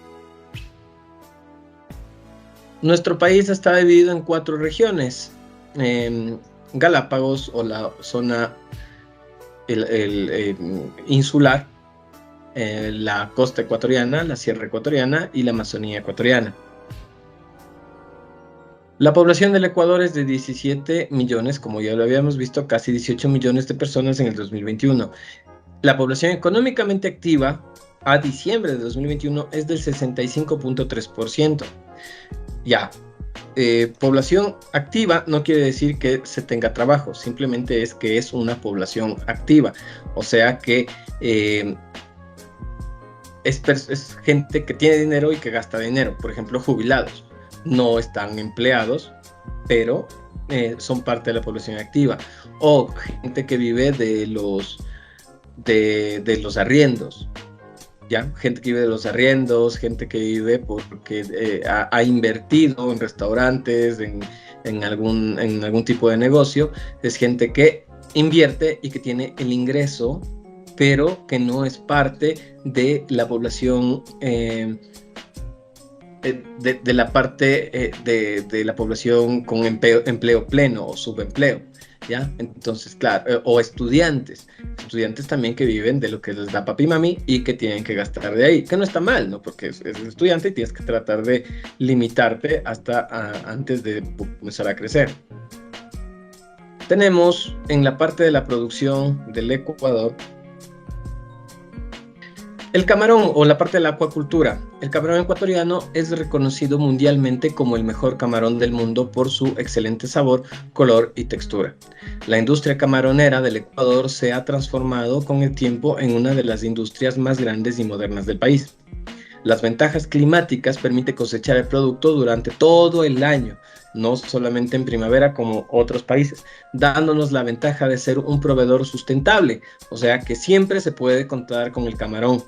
Nuestro país está dividido en 4 regiones. Galápagos, o la zona insular, la costa ecuatoriana, la sierra ecuatoriana y la Amazonía ecuatoriana. La población del Ecuador es de 17 millones, como ya lo habíamos visto, casi 18 millones de personas en el 2021. La población económicamente activa a diciembre de 2021 es del 65.3%. Ya, población activa no quiere decir que se tenga trabajo, simplemente es que es una población activa. O sea que es gente que tiene dinero y que gasta dinero. Por ejemplo, jubilados. No están empleados, pero son parte de la población activa. O gente que vive de los arriendos, ¿ya? Gente que vive de los arriendos, gente que vive porque ha invertido en restaurantes, en algún tipo de negocio. Es gente que invierte y que tiene el ingreso, pero que no es parte de la población de la parte de la población con empleo pleno o subempleo, ¿ya? Entonces, claro, o estudiantes también que viven de lo que les da papi y mami y que tienen que gastar de ahí, que no está mal, ¿no? Porque es estudiante y tienes que tratar de limitarte hasta antes de comenzar a crecer. Tenemos en la parte de la producción del Ecuador el camarón, o la parte de la acuacultura. El camarón ecuatoriano es reconocido mundialmente como el mejor camarón del mundo por su excelente sabor, color y textura. La industria camaronera del Ecuador se ha transformado con el tiempo en una de las industrias más grandes y modernas del país. Las ventajas climáticas permiten cosechar el producto durante todo el año, no solamente en primavera como otros países, dándonos la ventaja de ser un proveedor sustentable, o sea que siempre se puede contar con el camarón.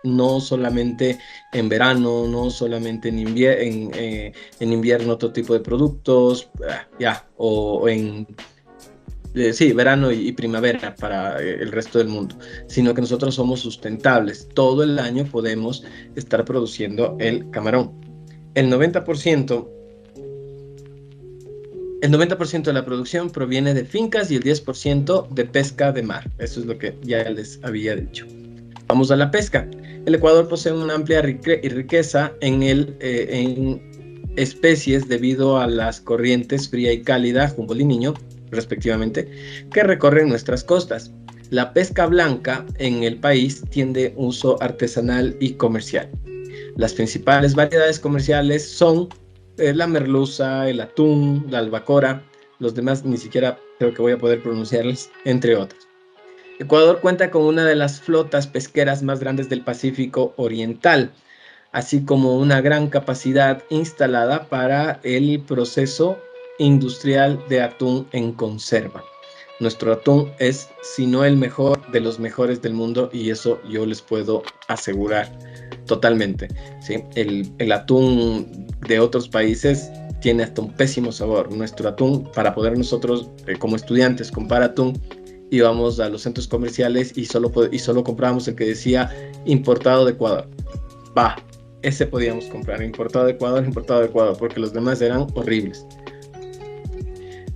No solamente en verano, no solamente en invierno otro tipo de productos, o en verano y primavera para el resto del mundo, sino que nosotros somos sustentables. Todo el año podemos estar produciendo el camarón. El 90% de la producción proviene de fincas y el 10% de pesca de mar. Eso es lo que ya les había dicho. Vamos a la pesca. El Ecuador posee una amplia riqueza en especies debido a las corrientes fría y cálida, Humboldt y Niño, respectivamente, que recorren nuestras costas. La pesca blanca en el país tiene uso artesanal y comercial. Las principales variedades comerciales son la merluza, el atún, la albacora. Los demás ni siquiera creo que voy a poder pronunciarles, entre otros. Ecuador cuenta con una de las flotas pesqueras más grandes del Pacífico Oriental, así como una gran capacidad instalada para el proceso industrial de atún en conserva. Nuestro atún es, si no el mejor, de los mejores del mundo, y eso yo les puedo asegurar totalmente, ¿sí? El atún de otros países tiene hasta un pésimo sabor. Nuestro atún, para poder nosotros como estudiantes comprar atún, íbamos a los centros comerciales y solo comprábamos el que decía importado de Ecuador. Ese podíamos comprar, importado de Ecuador, porque los demás eran horribles.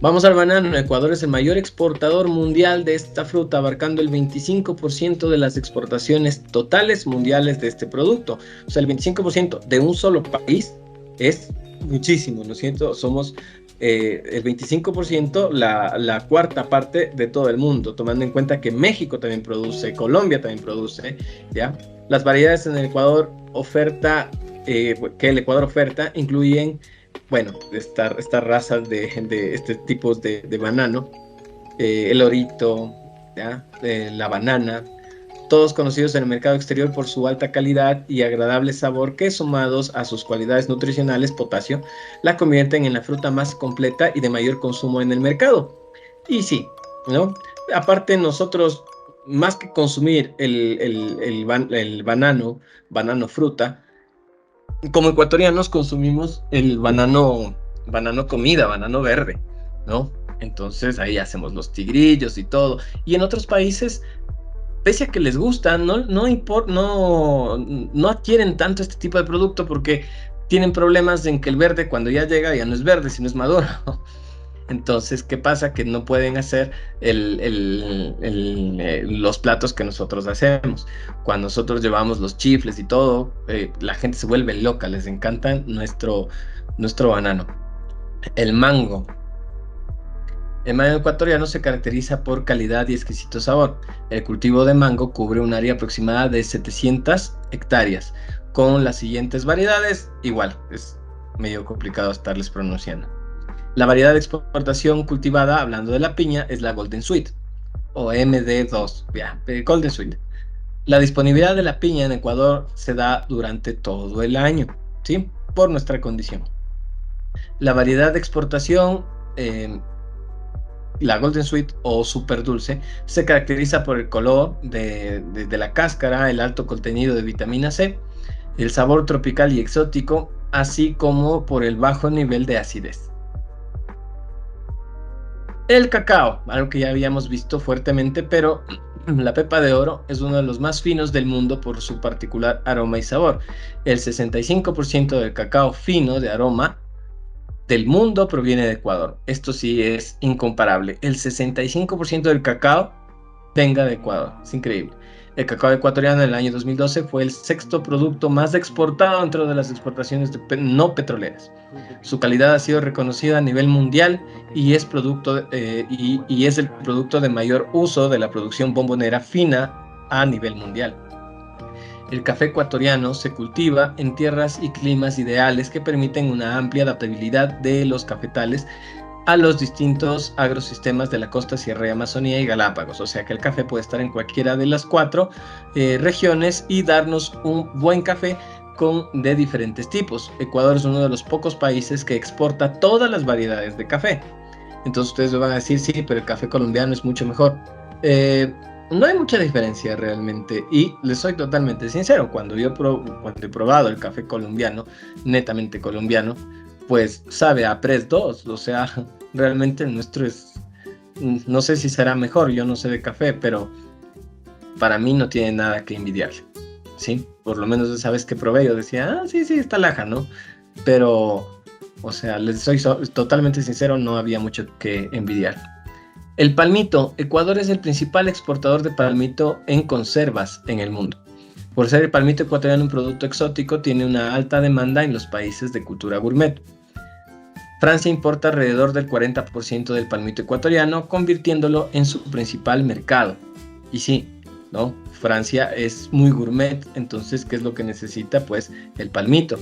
Vamos al banano. Ecuador es el mayor exportador mundial de esta fruta, abarcando el 25% de las exportaciones totales mundiales de este producto. O sea, el 25% de un solo país es muchísimo, ¿no es cierto? Somos el 25%, la cuarta parte de todo el mundo, tomando en cuenta que México también produce, Colombia también produce, ¿ya? Las variedades en el Ecuador que el Ecuador oferta incluyen, bueno, estas razas de este tipos de banano, el orito, ¿ya? La banana, todos conocidos en el mercado exterior por su alta calidad y agradable sabor que, sumados a sus cualidades nutricionales, potasio, la convierten en la fruta más completa y de mayor consumo en el mercado. Y sí, ¿no? Aparte nosotros, más que consumir el banano fruta, como ecuatorianos consumimos el banano comida, banano verde, ¿no? Entonces ahí hacemos los tigrillos y todo. Y en otros países, pese a que les gusta, no adquieren tanto este tipo de producto porque tienen problemas en que el verde cuando ya llega ya no es verde, sino es maduro. Entonces, ¿qué pasa? Que no pueden hacer los platos que nosotros hacemos. Cuando nosotros llevamos los chifles y todo, la gente se vuelve loca, les encanta nuestro banano. El mango. El mango ecuatoriano se caracteriza por calidad y exquisito sabor. El cultivo de mango cubre un área aproximada de 700 hectáreas, con las siguientes variedades. Igual, es medio complicado estarles pronunciando. La variedad de exportación cultivada, hablando de la piña, es la Golden Sweet, o MD2, Golden Sweet. La disponibilidad de la piña en Ecuador se da durante todo el año, ¿sí? Por nuestra condición. La variedad de exportación, la Golden Sweet o Super Dulce, se caracteriza por el color de la cáscara, el alto contenido de vitamina C, el sabor tropical y exótico, así como por el bajo nivel de acidez. El cacao, algo que ya habíamos visto fuertemente, pero la pepa de oro es uno de los más finos del mundo por su particular aroma y sabor. El 65% del cacao fino de aroma del mundo proviene de Ecuador. Esto sí es incomparable. El 65% del cacao venga de Ecuador. Es increíble. El cacao ecuatoriano en el año 2012 fue el sexto producto más exportado dentro de las exportaciones no petroleras. Su calidad ha sido reconocida a nivel mundial y es es el producto de mayor uso de la producción bombonera fina a nivel mundial. El café ecuatoriano se cultiva en tierras y climas ideales que permiten una amplia adaptabilidad de los cafetales a los distintos agrosistemas de la costa, sierra y Amazonía y Galápagos. O sea que el café puede estar en cualquiera de las 4 regiones y darnos un buen café de diferentes tipos. Ecuador es uno de los pocos países que exporta todas las variedades de café. Entonces ustedes me van a decir, sí, pero el café colombiano es mucho mejor. No hay mucha diferencia realmente, y les soy totalmente sincero, cuando he probado el café colombiano, netamente colombiano, pues sabe a Press 2, o sea, realmente el nuestro es, no sé si será mejor, yo no sé de café, pero para mí no tiene nada que envidiarle, ¿sí? Por lo menos esa vez que probé yo decía, sí, está laja, ¿no? Pero, o sea, les soy totalmente sincero, no había mucho que envidiar. El palmito. Ecuador es el principal exportador de palmito en conservas en el mundo. Por ser el palmito ecuatoriano un producto exótico, tiene una alta demanda en los países de cultura gourmet. Francia importa alrededor del 40% del palmito ecuatoriano, convirtiéndolo en su principal mercado. Y sí, ¿no? Francia es muy gourmet, entonces, ¿qué es lo que necesita? Pues el palmito.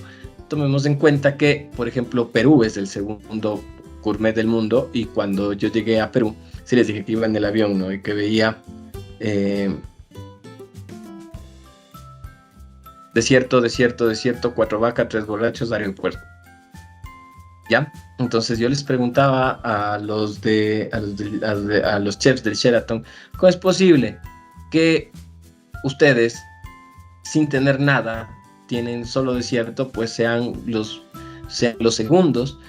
Tomemos en cuenta que, por ejemplo, Perú es el segundo gourmet del mundo, y cuando yo llegué a Perú, sí les dije que iba en el avión, ¿no? Y que veía desierto, 4 vacas, 3 borrachos, aeropuerto. ¿Ya? Entonces yo les preguntaba a los chefs del Sheraton, ¿cómo es posible que ustedes, sin tener nada, tienen solo desierto, pues sean los segundos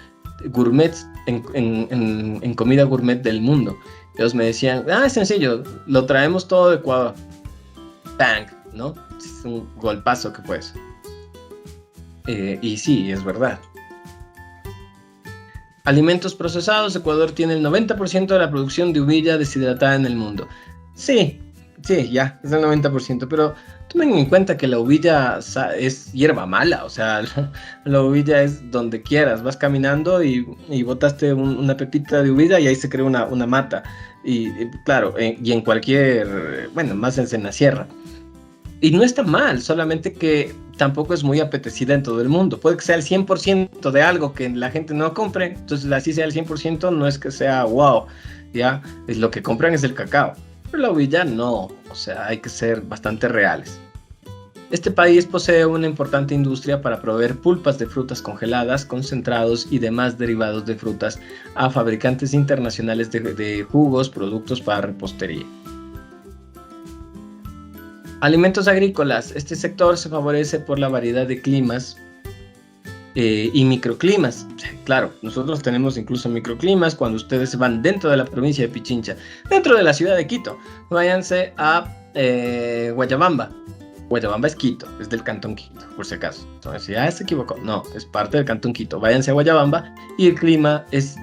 gourmets en comida gourmet del mundo? Ellos me decían, es sencillo, lo traemos todo de Ecuador. Bang, ¿no? Es un golpazo que fue eso. Y sí, es verdad. Alimentos procesados. Ecuador tiene el 90% de la producción de uvilla deshidratada en el mundo. Sí, ya, es el 90%, pero tomen en cuenta que la uvilla es hierba mala, o sea, la uvilla es donde quieras, vas caminando y botaste una pepita de uvilla y ahí se crea una mata, y claro, y en cualquier, bueno, más en la sierra. Y no está mal, solamente que tampoco es muy apetecida en todo el mundo. Puede que sea el 100% de algo que la gente no compre, entonces así sea el 100%, no es que sea wow, ya, lo que compran es el cacao. pero la huilla no, o sea, hay que ser bastante reales. Este país posee una importante industria para proveer pulpas de frutas congeladas, concentrados y demás derivados de frutas a fabricantes internacionales de jugos, productos para repostería. Alimentos agrícolas. Este sector se favorece por la variedad de climas y microclimas. Claro, nosotros tenemos incluso microclimas cuando ustedes se van dentro de la provincia de Pichincha, dentro de la ciudad de Quito. Váyanse a Guayabamba. Guayabamba es Quito, es del Cantón Quito, por si acaso. Entonces, ya se equivocó. No, es parte del Cantón Quito. Váyanse a Guayabamba y el clima es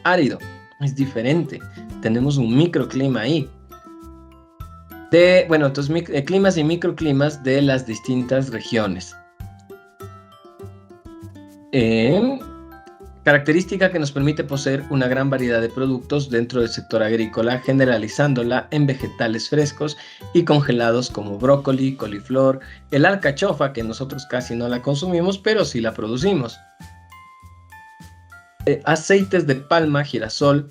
árido, es diferente. Tenemos un microclima ahí. Entonces, climas y microclimas de las distintas regiones. Característica que nos permite poseer una gran variedad de productos dentro del sector agrícola, generalizándola en vegetales frescos y congelados como brócoli, coliflor, el alcachofa, que nosotros casi no la consumimos, pero sí la producimos. Aceites de palma, girasol,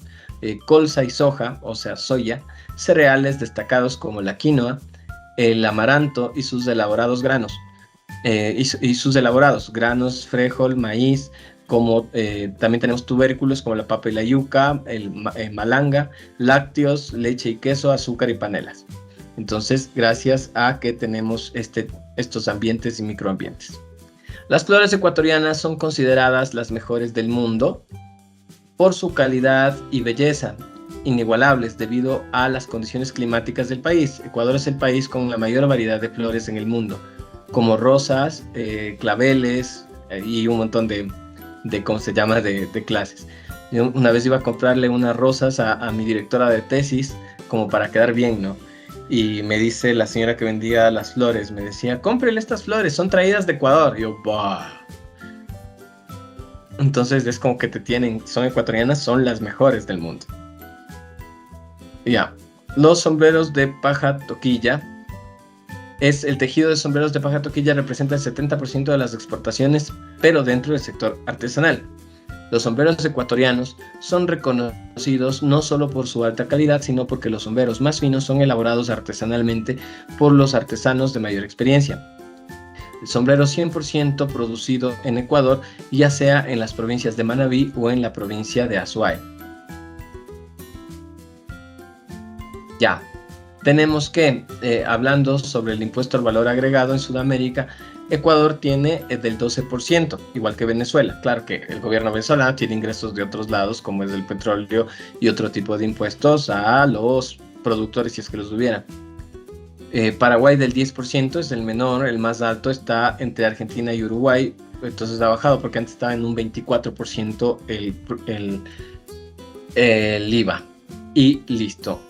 colza y soja, o sea, soya, cereales destacados como la quinoa, el amaranto y sus elaborados granos. Granos, frijol, maíz, como también tenemos tubérculos como la papa y la yuca, el malanga, lácteos, leche y queso, azúcar y panelas. Entonces, gracias a que tenemos estos ambientes y microambientes. Las flores ecuatorianas son consideradas las mejores del mundo por su calidad y belleza, inigualables debido a las condiciones climáticas del país. Ecuador es el país con la mayor variedad de flores en el mundo, como rosas, claveles y un montón de ¿cómo se llama?, de clases. Yo una vez iba a comprarle unas rosas a mi directora de tesis, como para quedar bien, ¿no? Y me dice la señora que vendía las flores, me decía, cómprele estas flores, son traídas de Ecuador. Y yo, ¡bah! Entonces es como que son ecuatorianas, son las mejores del mundo. Ya, los sombreros de paja toquilla. El tejido de sombreros de paja toquilla representa el 70% de las exportaciones, pero dentro del sector artesanal. Los sombreros ecuatorianos son reconocidos no solo por su alta calidad, sino porque los sombreros más finos son elaborados artesanalmente por los artesanos de mayor experiencia. El sombrero 100% producido en Ecuador, ya sea en las provincias de Manabí o en la provincia de Azuay. Ya. Tenemos que, hablando sobre el impuesto al valor agregado en Sudamérica, Ecuador tiene del 12%, igual que Venezuela. Claro que el gobierno venezolano tiene ingresos de otros lados, como es el petróleo y otro tipo de impuestos a los productores, si es que los hubiera. Paraguay del 10% es el menor, el más alto está entre Argentina y Uruguay, entonces ha bajado porque antes estaba en un 24% el IVA. Y listo.